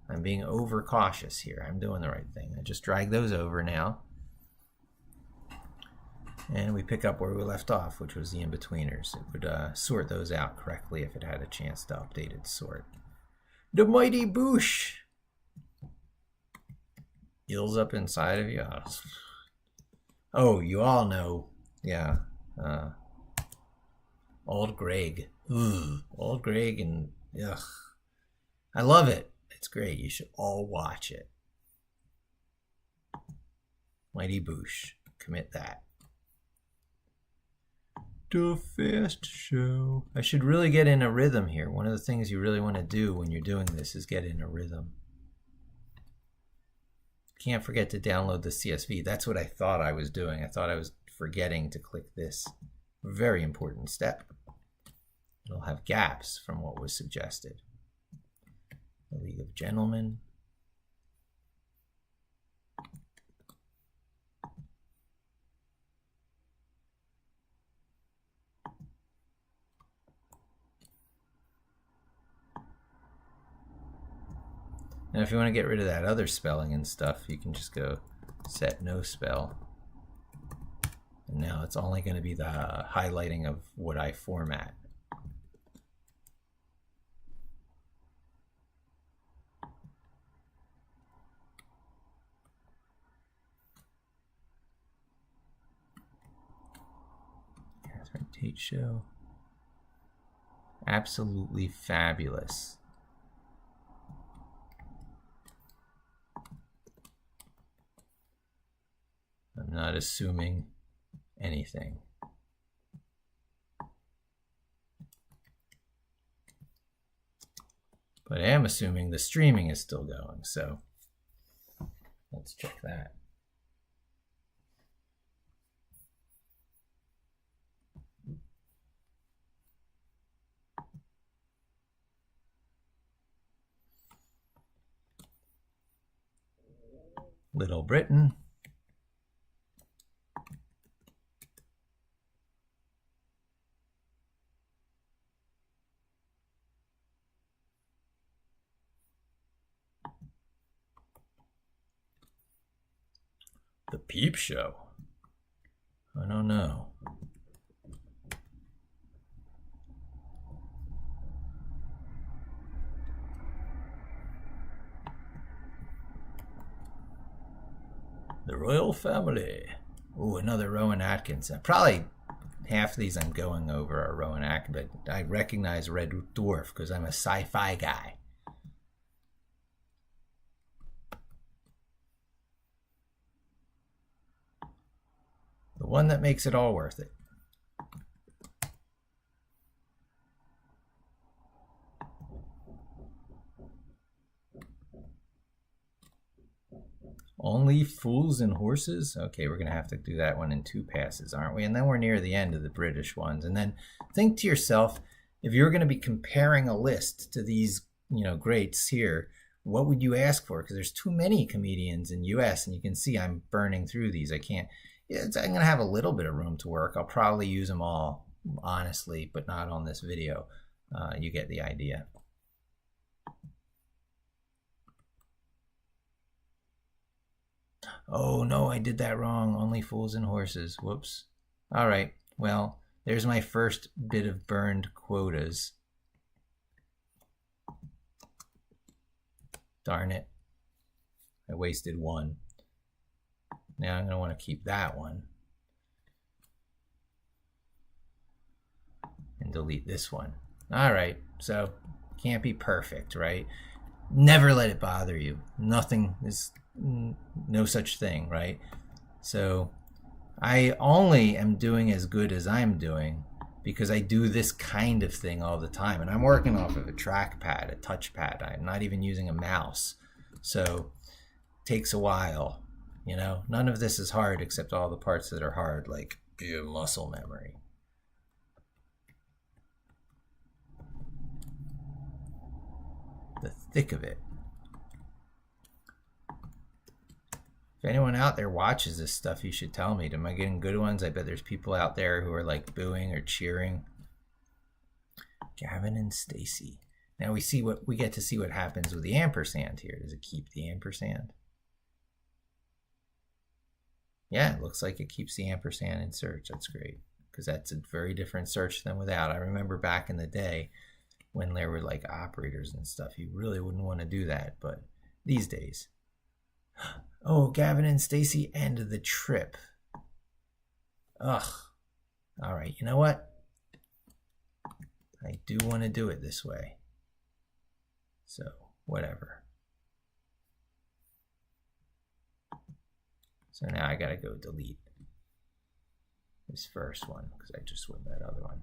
I'm being overcautious here. I'm doing the right thing. I just drag those over now. And we pick up where we left off, which was the in-betweeners. It would sort those out correctly if it had a chance to update its sort. The mighty Boosh! Ills up inside of you. Oh, you all know. Yeah. Old Greg. Ugh. Old Greg and... Ugh. I love it. It's great. You should all watch it. Mighty Boosh. Commit that. The Fast Show. I should really get in a rhythm here. One of the things you really want to do when you're doing this is get in a rhythm. Can't forget to download the CSV. That's what I thought I was doing. I thought I was forgetting to click this. Very important step. It'll have gaps from what was suggested. The League of Gentlemen. And if you want to get rid of that other spelling and stuff, you can just go set no spell. And now it's only going to be the highlighting of what I format. Catherine Tate Show. Absolutely fabulous. I'm not assuming anything. But I am assuming the streaming is still going, so let's check that. Little Britain. The Peep Show. I don't know. The Royal Family. Ooh, another Rowan Atkinson. Probably half of these I'm going over are Rowan Atkinson, but I recognize Red Dwarf because I'm a sci-fi guy. The one that makes it all worth it. Only Fools and Horses? Okay, we're going to have to do that one in 2 passes, aren't we? And then we're near the end of the British ones. And then think to yourself, if you're going to be comparing a list to these, greats here, what would you ask for? Because there's too many comedians in US, and you can see I'm burning through these. I'm going to have a little bit of room to work. I'll probably use them all, honestly, but not on this video. You get the idea. Oh no, I did that wrong. Only Fools and Horses. Whoops. All right. Well, there's my first bit of burned quotas. Darn it. I wasted one. Now I'm going to want to keep that one. And delete this one. All right. So, can't be perfect, right? Never let it bother you. Nothing is... no such thing, right? So I only am doing as good as I'm doing because I do this kind of thing all the time, and I'm working off of a trackpad, a touchpad. I'm not even using a mouse, so it takes a while. None of this is hard except all the parts that are hard, like your muscle memory. The thick of it. If anyone out there watches this stuff, you should tell me. Am I getting good ones? I bet there's people out there who are like booing or cheering. Gavin and Stacy. Now we get to see what happens with the ampersand here. Does it keep the ampersand? Yeah, it looks like it keeps the ampersand in search. That's great, because that's a very different search than without. I remember back in the day when there were like operators and stuff, you really wouldn't want to do that, but these days. Oh, Gavin and Stacy end the trip. Ugh. All right, you know what? I do want to do it this way. So, whatever. So now I got to go delete this first one because I just went that other one.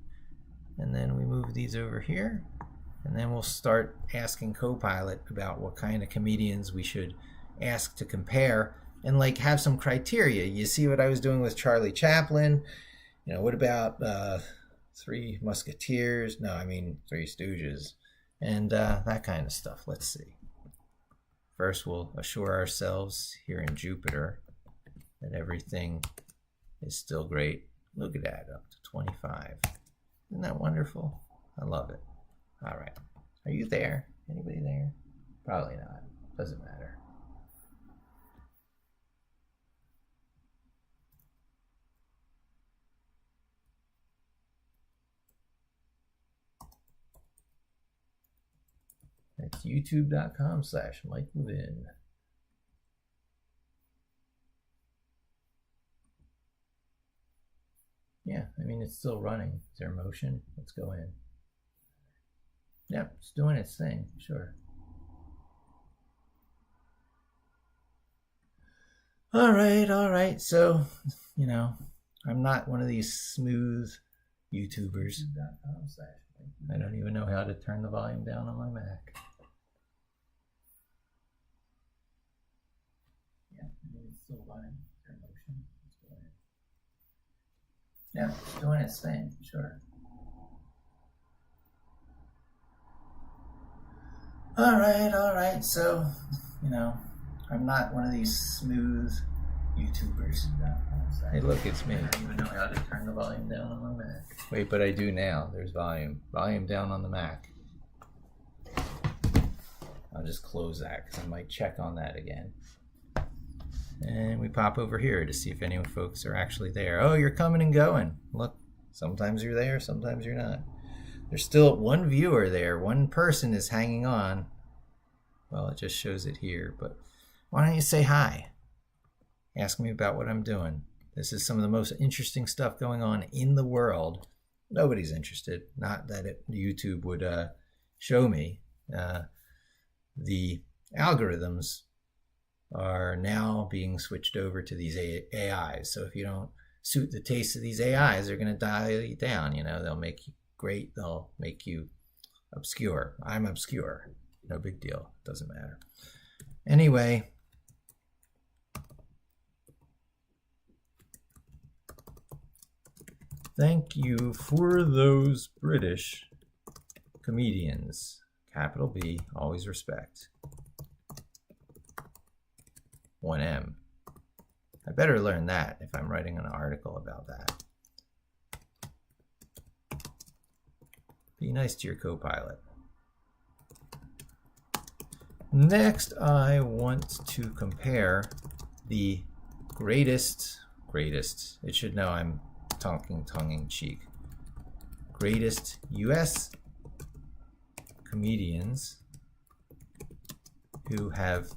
And then we move these over here. And then we'll start asking Copilot about what kind of comedians we should ask to compare and like have some criteria. You see what I was doing with Charlie Chaplin? What about Three Musketeers? No, I mean Three Stooges. And that kind of stuff. Let's see. First, we'll assure ourselves here in Jupyter that everything is still great. Look at that, up to 25. Isn't that wonderful? I love it. All right. Are you there? Anybody there? Probably not. Doesn't matter. That's youtube.com/MikeLevin. Yeah, I mean, it's still running. Is there motion? Let's go in. Yep, it's doing its thing, sure. All right. So, you know, I'm not one of these smooth YouTubers. I don't even know how to turn the volume down on my Mac. Yeah, I mean, it's still running. Is there motion? Let's go in. Yeah, it's doing its thing, sure. All right. So, you know, I'm not one of these smooth YouTubers. Hey, look, it's me. I don't even know how to turn the volume down on my Mac. Wait, but I do now. There's volume. Volume down on the Mac. I'll just close that because I might check on that again. And we pop over here to see if any folks are actually there. Oh, you're coming and going. Look, sometimes you're there, sometimes you're not. There's still one viewer there. One person is hanging on. Well, it just shows it here, but why don't you say hi? Ask me about what I'm doing. This is some of the most interesting stuff going on in the world. Nobody's interested. Not that YouTube would show me. The algorithms are now being switched over to these AIs. So if you don't suit the taste of these AIs, they're going to dial you down. You know, they'll make you great. They'll make you obscure. I'm obscure. No big deal. Doesn't matter. Anyway, thank you for those British comedians. Capital B, always respect. 1M. I better learn that if I'm writing an article about that. Be nice to your Copilot. Next, I want to compare the greatest, it should know I'm tongue-in-cheek, greatest US comedians who have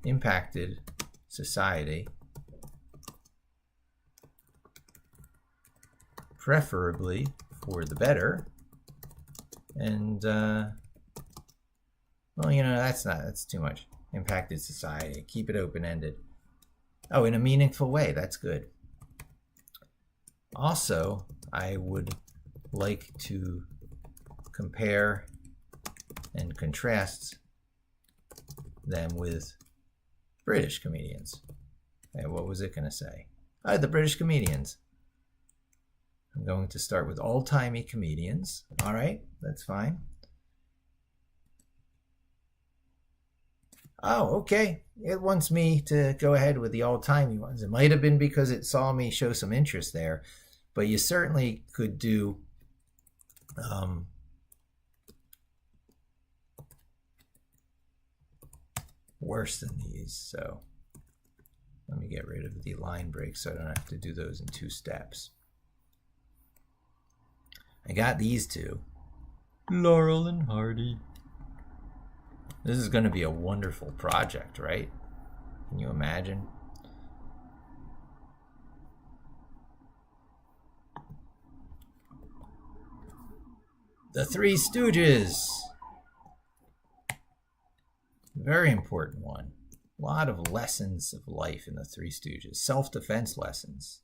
impacted society, preferably for the better, and well, you know, that's too much. Impacted society. Keep it open-ended. Oh, in a meaningful way. That's good. Also, I would like to compare and contrast them with British comedians. Hey, what was it going to say? The British comedians. I'm going to start with old-timey comedians. All right, that's fine. Oh, okay. It wants me to go ahead with the old-timey ones. It might have been because it saw me show some interest there, but you certainly could do worse than these. So let me get rid of the line breaks so I don't have to do those in 2 steps. I got these two. Laurel and Hardy. This is going to be a wonderful project, right? Can you imagine? The Three Stooges. Very important one. A lot of lessons of life in the Three Stooges. Self-defense lessons.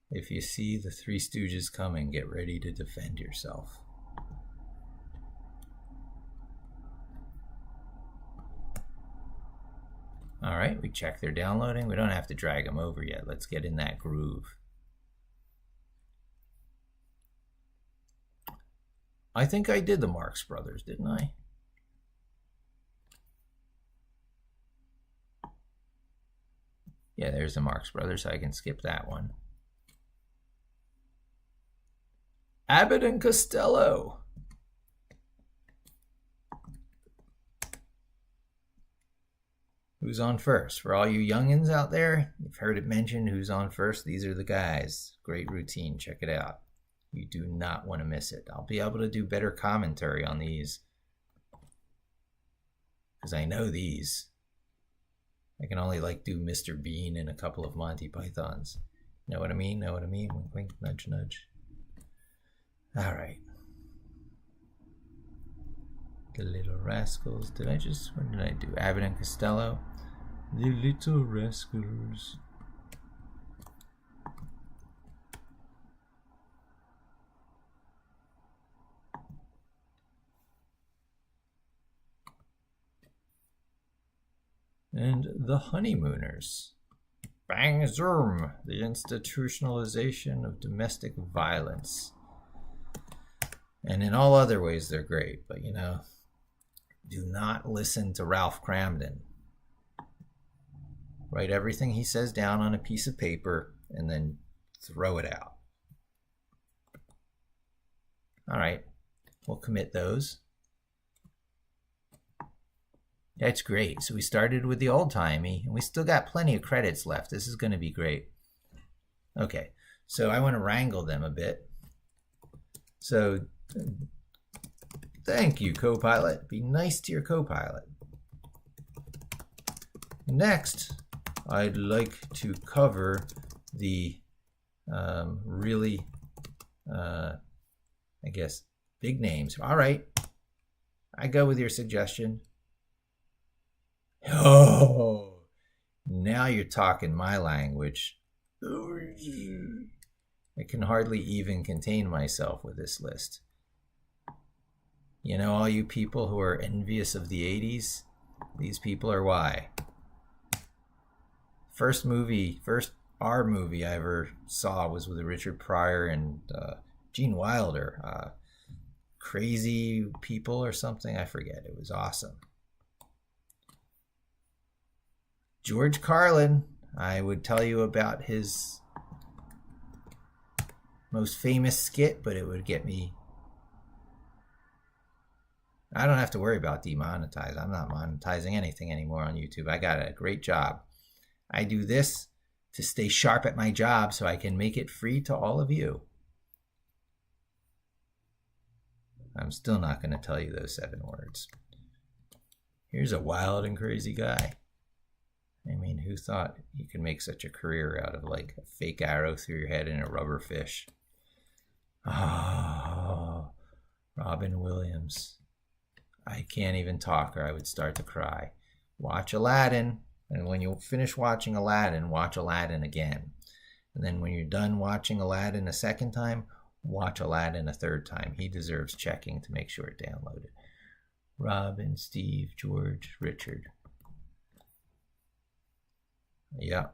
If you see the Three Stooges coming, get ready to defend yourself. All right, we check they're downloading. We don't have to drag them over yet. Let's get in that groove. I think I did the Marx Brothers, didn't I? Yeah, there's the Marx Brothers. I can skip that one. Abbott and Costello. Who's on first? For all you youngins out there, you've heard it mentioned, who's on first. These are the guys. Great routine. Check it out. You do not want to miss it. I'll be able to do better commentary on these because I know these. I can only like do Mr. Bean and a couple of Monty Pythons. Know what I mean? Know what I mean? Wink, wink, nudge, nudge. All right. The Little Rascals. What did I do? Abbott and Costello. The Little Rascals. And The Honeymooners. Bang Zoom, the institutionalization of domestic violence. And in all other ways, they're great. But, you know, do not listen to Ralph Cramden. Write everything he says down on a piece of paper and then throw it out. All right, we'll commit those. That's great. So we started with the old-timey, and we still got plenty of credits left. This is going to be great. Okay, so I want to wrangle them a bit. So thank you, Copilot. Be nice to your Copilot. Next, I'd like to cover the really, I guess, big names. All right, I go with your suggestion. Oh, now you're talking my language. I can hardly even contain myself with this list. You know, all you people who are envious of the 80s, these people are why. First R movie I ever saw was with Richard Pryor and Gene Wilder. Crazy People or something, I forget. It was awesome. George Carlin, I would tell you about his most famous skit, but it would get me. I don't have to worry about demonetized. I'm not monetizing anything anymore on YouTube. I got a great job. I do this to stay sharp at my job so I can make it free to all of you. I'm still not going to tell you those 7 words. Here's a wild and crazy guy. I mean, who thought you could make such a career out of like a fake arrow through your head and a rubber fish? Oh, Robin Williams. I can't even talk or I would start to cry. Watch Aladdin, and when you finish watching Aladdin, watch Aladdin again. And then when you're done watching Aladdin a second time, watch Aladdin a third time. He deserves checking to make sure it downloaded. Robin, Steve, George, Richard. Yeah.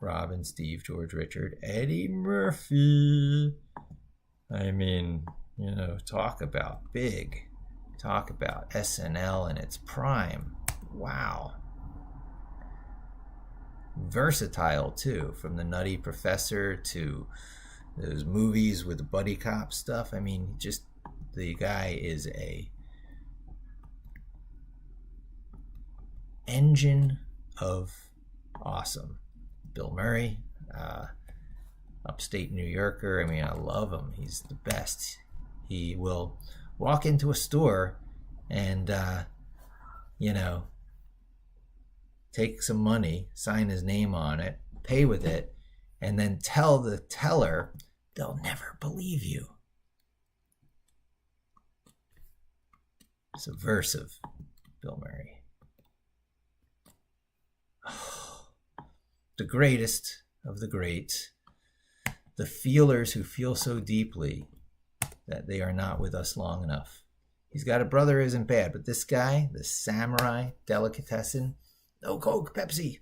Robin, Steve, George, Richard, Eddie Murphy. I mean, you know, talk about big. Talk about SNL in its prime. Wow. Versatile, too, from The Nutty Professor to those movies with the buddy cop stuff. I mean, just the guy is a engine of awesome. Bill Murray, upstate New Yorker. I mean, I love him. He's the best. He will walk into a store and, you know, take some money, sign his name on it, pay with it, and then tell the teller they'll never believe you. Subversive, Bill Murray. The greatest of the greats. The feelers who feel so deeply that they are not with us long enough. He's got a brother who isn't bad, but this guy, the samurai delicatessen, no Coke, Pepsi.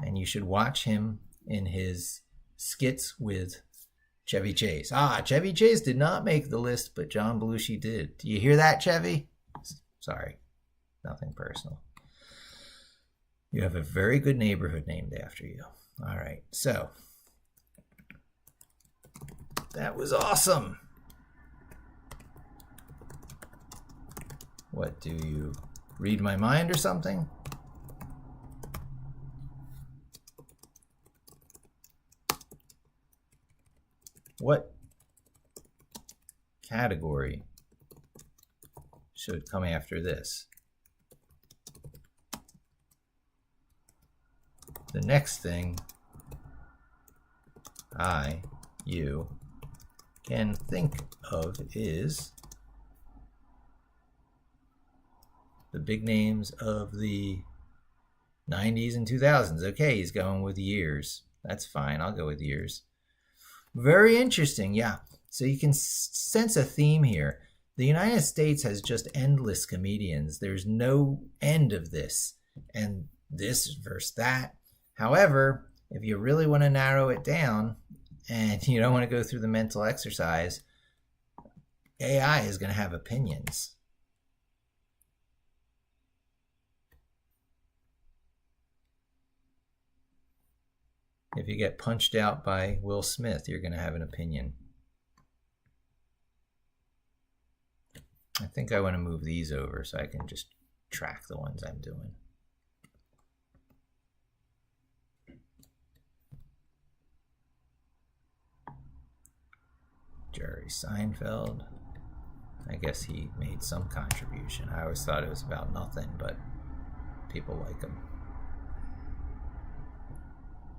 And you should watch him in his skits with Chevy Chase. Chevy Chase did not make the list, but John Belushi did. Do you hear that, Chevy? Sorry, nothing personal. You have a very good neighborhood named after you. All right, so that was awesome. What do you read my mind or something? What category should come after this? The next thing you can think of is the big names of the 90s and 2000s. Okay, he's going with years. That's fine. I'll go with years. Very interesting. Yeah. So you can sense a theme here. The United States has just endless comedians. There's no end of this and this versus that. However, if you really want to narrow it down and you don't want to go through the mental exercise, AI is going to have opinions. If you get punched out by Will Smith, you're going to have an opinion. I think I want to move these over so I can just track the ones I'm doing. Jerry Seinfeld. I guess he made some contribution. I always thought it was about nothing, but people like him.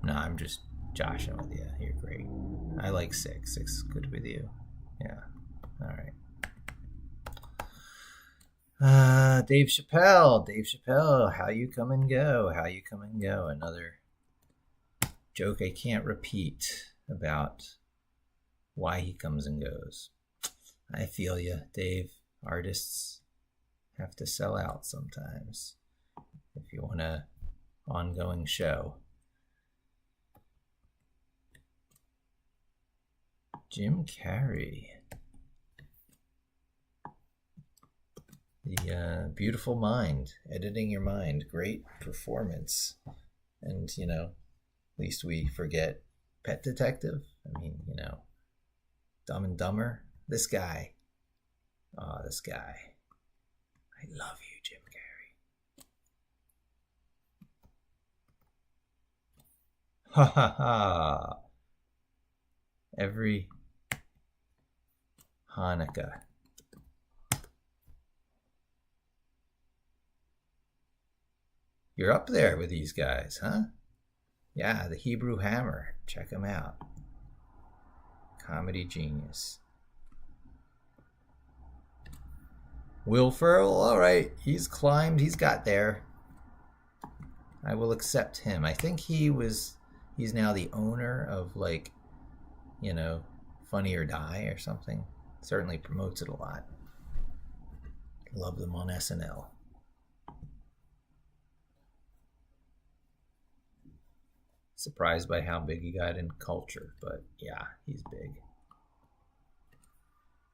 No, I'm just joshing with you. You're great. I like 6. 6 is good with you. Yeah. All right. Dave Chappelle. Dave Chappelle. How you come and go. How you come and go. Another joke I can't repeat about why he comes and goes. I feel you, Dave. Artists have to sell out sometimes if you want an ongoing show. Jim Carrey. The Beautiful Mind, editing your mind, great performance. And, you know, at least we forget Pet Detective. I mean, you know, Dumb and Dumber. This guy. Oh, this guy. I love you, Jim Carrey. Ha ha ha. Every Hanukkah. You're up there with these guys, huh? Yeah, the Hebrew Hammer. Check them out. Comedy genius. Will Ferrell, all right. He's climbed. He's got there. I will accept him. I think he's now the owner of, like, you know, Funny or Die or something. Certainly promotes it a lot. Love them on SNL. Surprised by how big he got in culture, but yeah, he's big.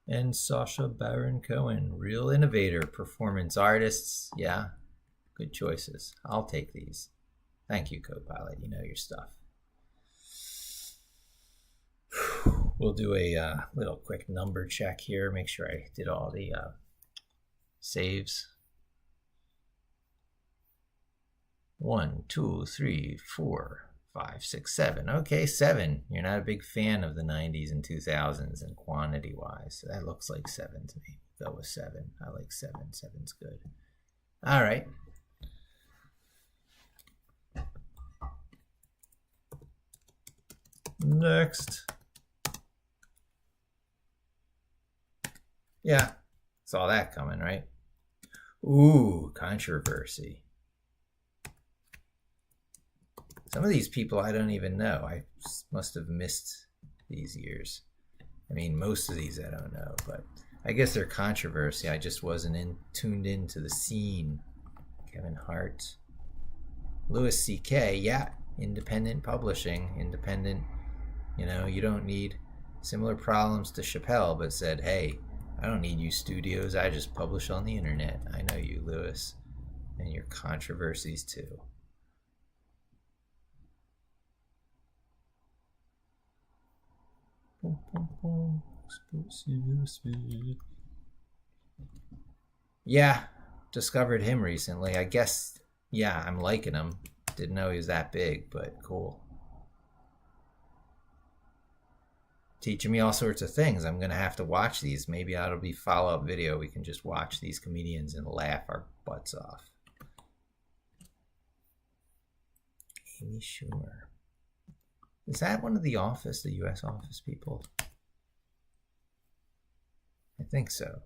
And Sacha Baron Cohen, real innovator, performance artists. Yeah, good choices. I'll take these. Thank you, Copilot. You know your stuff. We'll do a little quick number check here. Make sure I did all the saves. 1, 2, 3, 4, 5, 6, 7. Okay, 7. You're not a big fan of the 90s and 2000s and quantity-wise. So that looks like 7 to me. Go with 7. I like 7. 7's good. All right. Next. Yeah, saw that coming, right? Ooh, controversy. Some of these people I don't even know. I must have missed these years. I mean, most of these I don't know, but I guess they're controversy. I just wasn't tuned into the scene. Kevin Hart. Louis C.K., yeah, independent publishing, independent, you know, you don't need similar problems to Chappelle, but said, hey, I don't need you studios. I just publish on the internet. I know you, Louis, and your controversies too. Yeah, discovered him recently. I guess, yeah, I'm liking him. Didn't know he was that big, but cool. Teaching me all sorts of things. I'm going to have to watch these. Maybe that'll be follow-up video. We can just watch these comedians and laugh our butts off. Amy Schumer. Is that one of the office, the U.S. office people? I think so.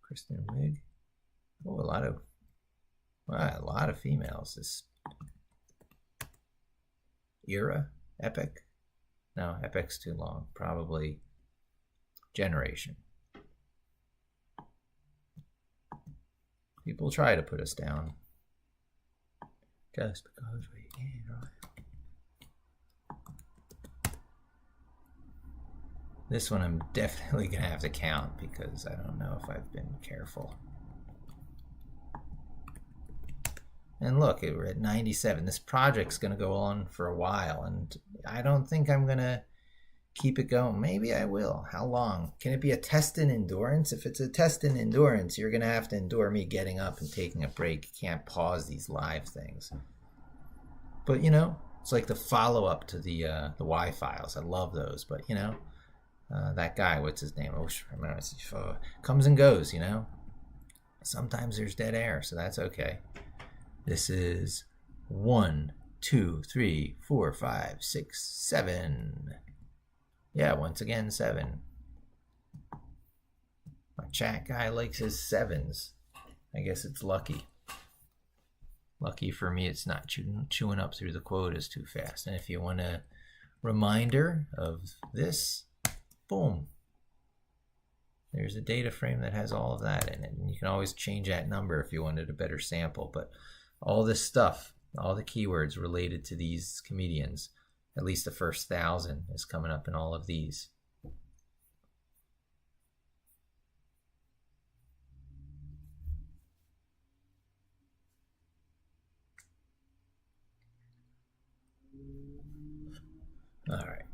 Kristen Wiig. Oh, a lot of females. This era, Epic. No, Epic's too long. Probably Generation. People try to put us down. Just because we can't, right? This one I'm definitely going to have to count because I don't know if I've been careful. And look, we're at 97. This project's going to go on for a while, and I don't think I'm going to keep it going. Maybe I will. How long? Can it be a test in endurance? If it's a test in endurance, you're going to have to endure me getting up and taking a break. You can't pause these live things. But, you know, it's like the follow-up to the Y files. I love those. But, you know, that guy, what's his name? Comes and goes, you know. Sometimes there's dead air, so that's okay. This is 1, 2, 3, 4, 5, 6, 7. Yeah, once again, 7. My chat guy likes his 7s. I guess it's lucky. Lucky for me, it's not chewing up through the quotas too fast. And if you want a reminder of this, boom. There's a data frame that has all of that in it. And you can always change that number if you wanted a better sample. But all this stuff, all the keywords related to these comedians, at least the first 1,000 is coming up in all of these. All right.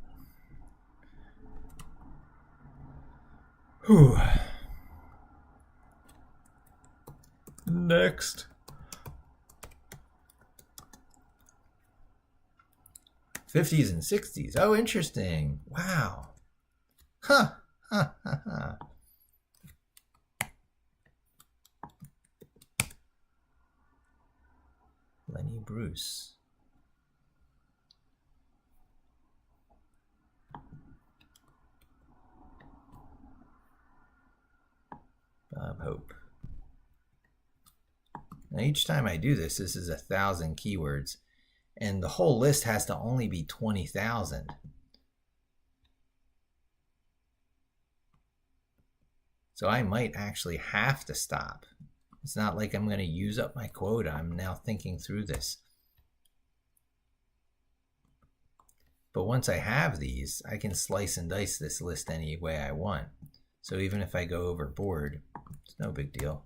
Whew. Next. 50s and 60s. Oh, interesting. Wow. Huh. Huh. Huh. Huh. Lenny Bruce. Bob Hope. Now each time I do this, this is 1,000 keywords. And the whole list has to only be 20,000. So I might actually have to stop. It's not like I'm going to use up my quota. I'm now thinking through this. But once I have these, I can slice and dice this list any way I want. So even if I go overboard, it's no big deal.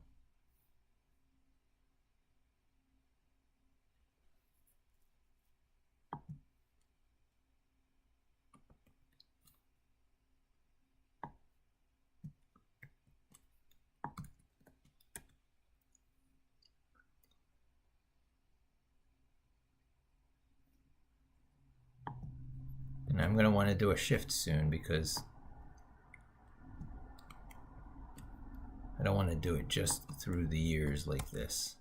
And I'm going to want to do a shift soon because I don't want to do it just through the years like this.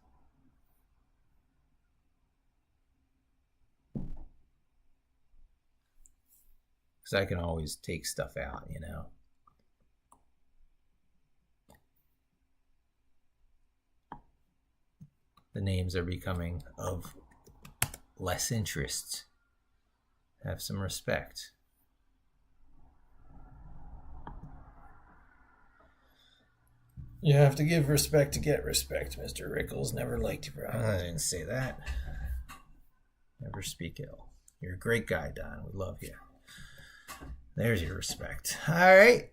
Because I can always take stuff out, you know. The names are becoming of less interest. Have some respect. You have to give respect to get respect, Mr. Rickles. Never liked you, bro. I didn't say that. Never speak ill. You're a great guy, Don. We love you. There's your respect. All right.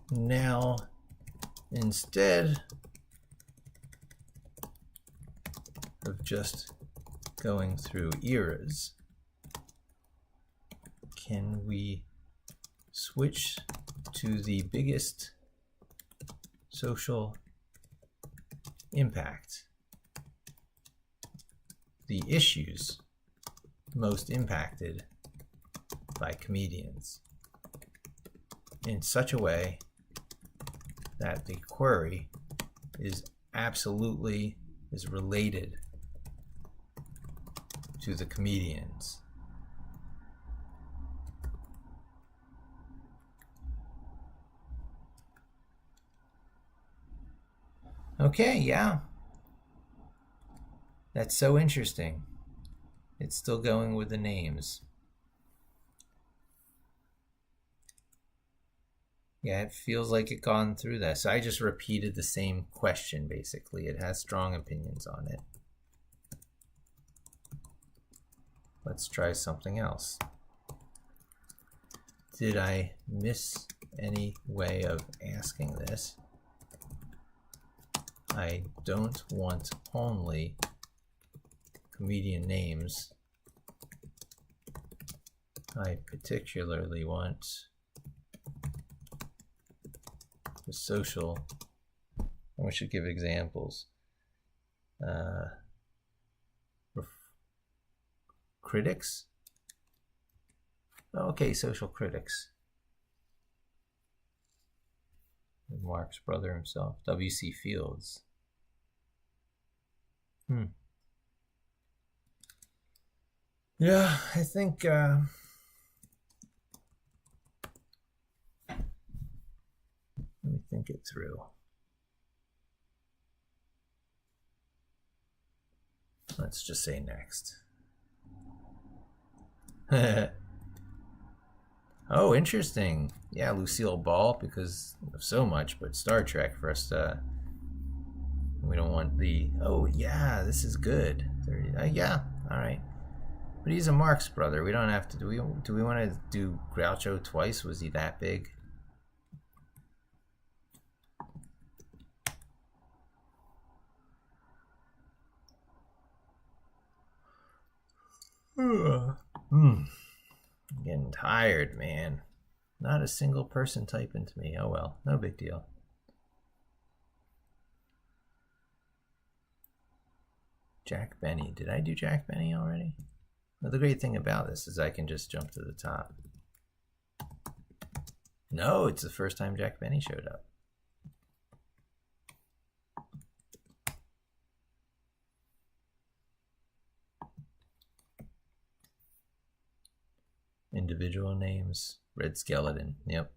Now, instead of just going through eras, can we switch to the biggest social impact, the issues most impacted by comedians, in such a way that the query is related to the comedians. Okay, yeah. That's so interesting. It's still going with the names. Yeah, it feels like it gone through that. So I just repeated the same question, basically. It has strong opinions on it. Let's try something else. Did I miss any way of asking this? I don't want only comedian names. I particularly want the social. We should give examples. Critics? Okay, social critics. Mark's brother himself, W.C. Fields. Yeah, I think let me think it through. Let's just say next. Oh, interesting. Yeah, Lucille Ball, because of so much, but Star Trek for us. We don't want the. Oh yeah, this is good. 30. Yeah, all right. But he's a Marx brother. We don't have to. Do we want to do Groucho twice? Was he that big? I'm getting tired, man. Not a single person typing to me. Oh well, no big deal. Jack Benny. Did I do Jack Benny already? Well, the great thing about this is I can just jump to the top. No, it's the first time Jack Benny showed up. Individual names. Red Skeleton. Yep.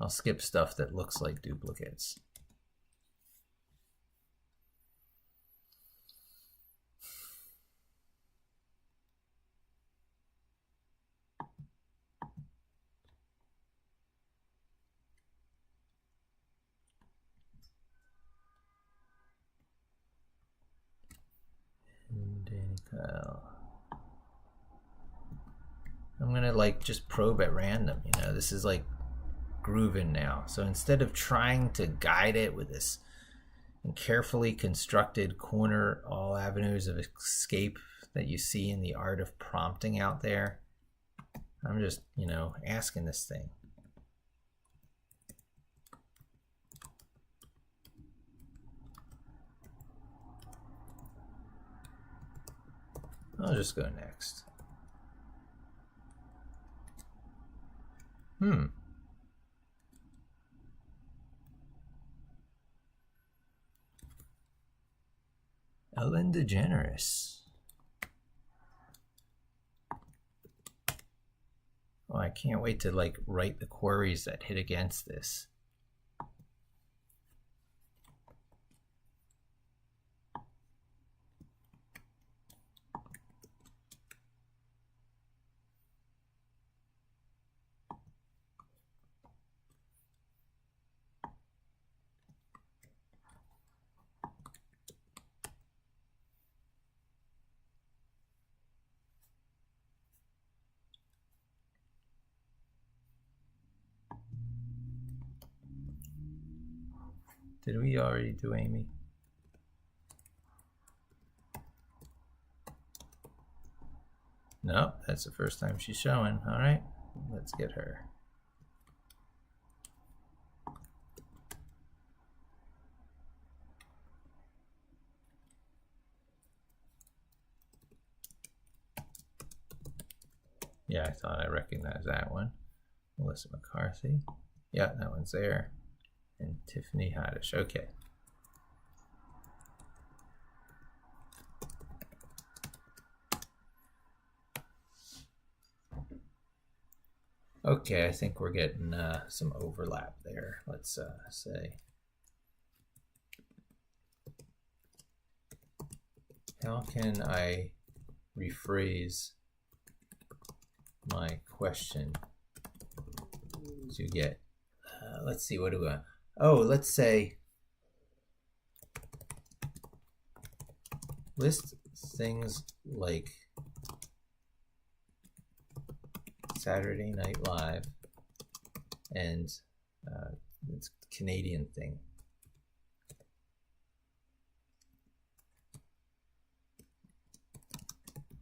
I'll skip stuff that looks like duplicates. I'm gonna like just probe at random, you know. This is like grooving now. So instead of trying to guide it with this carefully constructed corner all avenues of escape that you see in the art of prompting out there, I'm just, you know, asking this thing. I'll just go next. Ellen DeGeneres. Oh, I can't wait to like write the queries that hit against this. Did we already do Amy? Nope, that's the first time she's showing. All right, let's get her. Yeah, I thought I recognized that one. Melissa McCarthy. Yeah, that one's there. And Tiffany Haddish. Okay. Okay, I think we're getting some overlap there. Let's say, how can I rephrase my question to get, let's see, what do we want? Oh, let's say, list things like Saturday Night Live and it's a Canadian thing.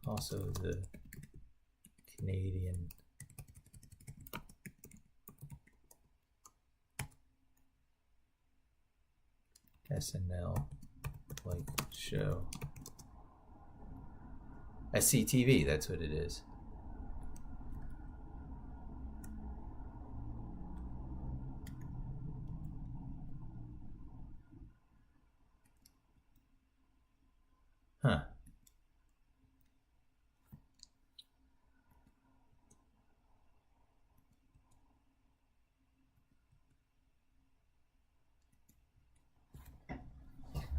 Also the Canadian SNL like show. SCTV, that's what it is. Huh.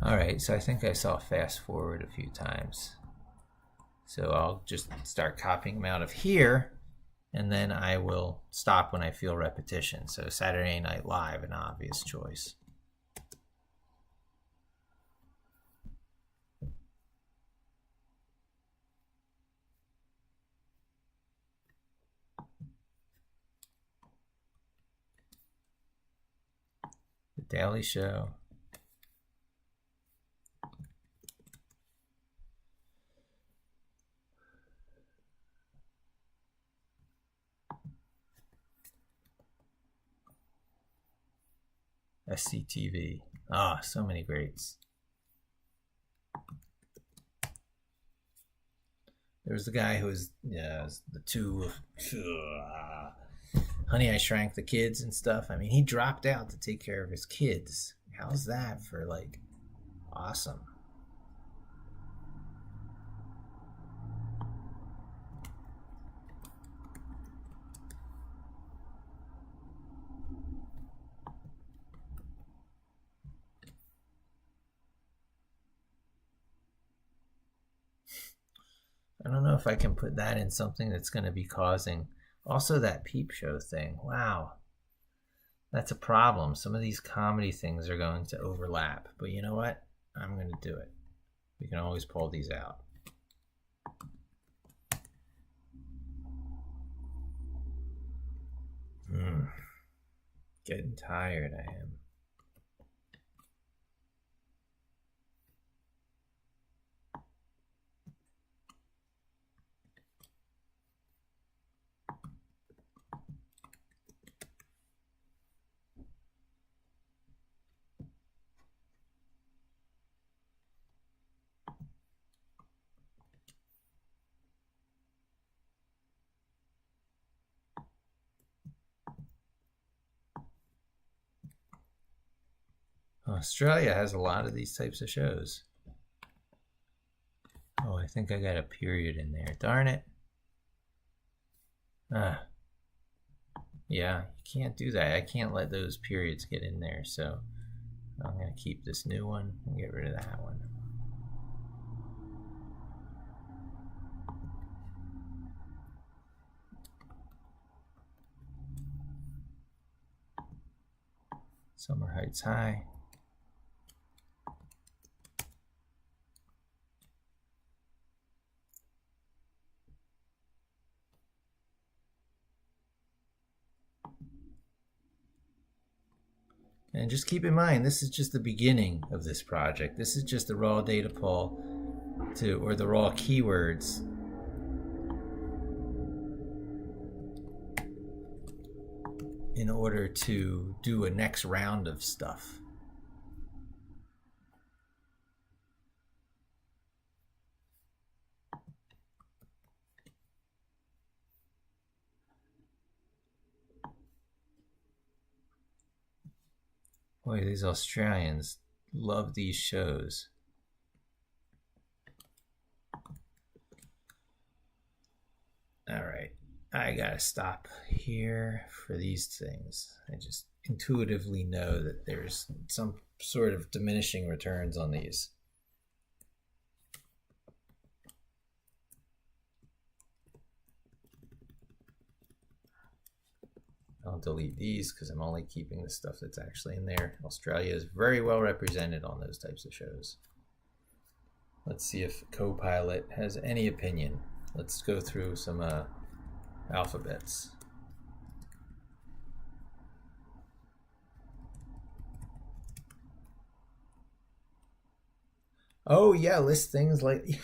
All right, so I think I saw fast forward a few times. So I'll just start copying them out of here, and then I will stop when I feel repetition. So Saturday Night Live, an obvious choice. The Daily Show. SCTV. Ah, so many greats. There was the guy who was, the two, Honey, I Shrank the Kids and stuff. I mean, he dropped out to take care of his kids. How's that for, like, awesome? I don't know if I can put that in something that's going to be causing. Also, that Peep Show thing. Wow. That's a problem. Some of these comedy things are going to overlap. But you know what? I'm going to do it. We can always pull these out. Getting tired, I am. Australia has a lot of these types of shows. Oh, I think I got a period in there. Darn it. Yeah, you can't do that. I can't let those periods get in there. So I'm going to keep this new one and get rid of that one. Summer Heights High. And just keep in mind, this is just the beginning of this project. This is just the raw data pull or the raw keywords in order to do a next round of stuff. Boy, these Australians love these shows. All right, I gotta stop here for these things. I just intuitively know that there's some sort of diminishing returns on these. I'll delete these because I'm only keeping the stuff that's actually in there. Australia is very well represented on those types of shows. Let's see if Copilot has any opinion. Let's go through some alphabets. Oh yeah, list things like,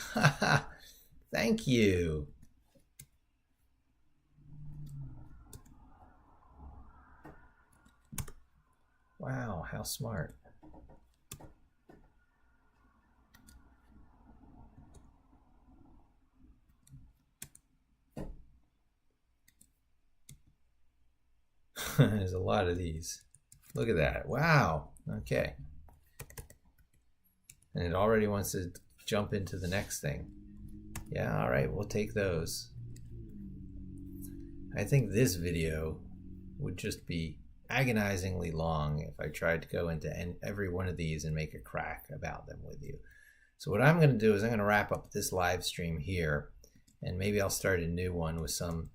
thank you. Wow, how smart. There's a lot of these. Look at that. Wow. Okay. And it already wants to jump into the next thing. Yeah, all right, we'll take those. I think this video would just be agonizingly long if I tried to go into every one of these and make a crack about them with you. So what I'm going to do is I'm going to wrap up this live stream here, and maybe I'll start a new one with some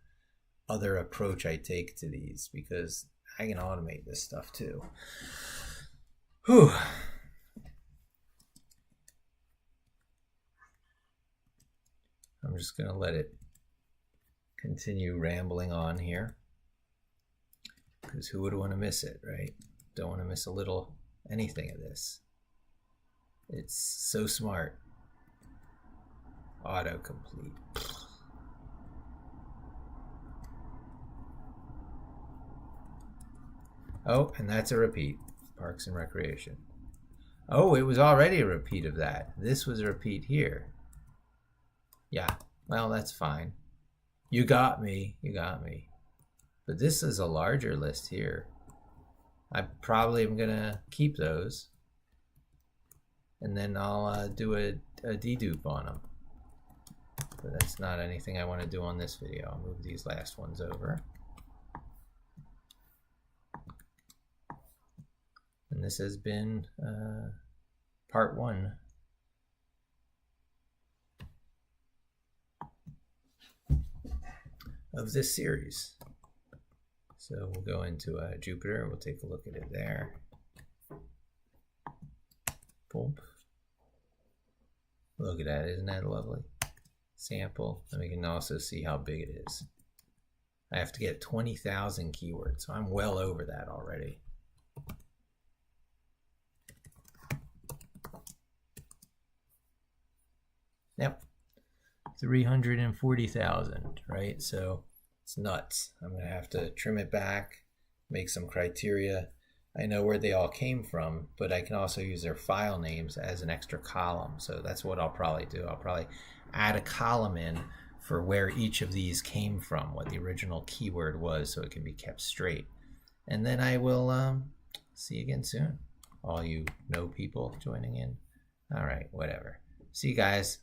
other approach I take to these, because I can automate this stuff too. Whew. I'm just going to let it continue rambling on here, because who would want to miss it, right? Don't want to miss a little anything of this. It's so smart. Autocomplete. Oh, and that's a repeat. Parks and Recreation. Oh, it was already a repeat of that. This was a repeat here. Yeah, well, that's fine. You got me. You got me. But this is a larger list here. I probably am going to keep those. And then I'll do a dedupe on them. But that's not anything I want to do on this video. I'll move these last ones over. And this has been part 1. Of this series. So we'll go into Jupiter. We'll take a look at it there. Boom. Look at that. Isn't that lovely? Sample. And we can also see how big it is. I have to get 20,000 keywords, so I'm well over that already. Yep. 340,000, right? So it's nuts. I'm going to have to trim it back, make some criteria. I know where they all came from, but I can also use their file names as an extra column. So that's what I'll probably do. I'll probably add a column in for where each of these came from, what the original keyword was, so it can be kept straight. And then I will see you again soon. All you know people joining in. All right, whatever. See you guys.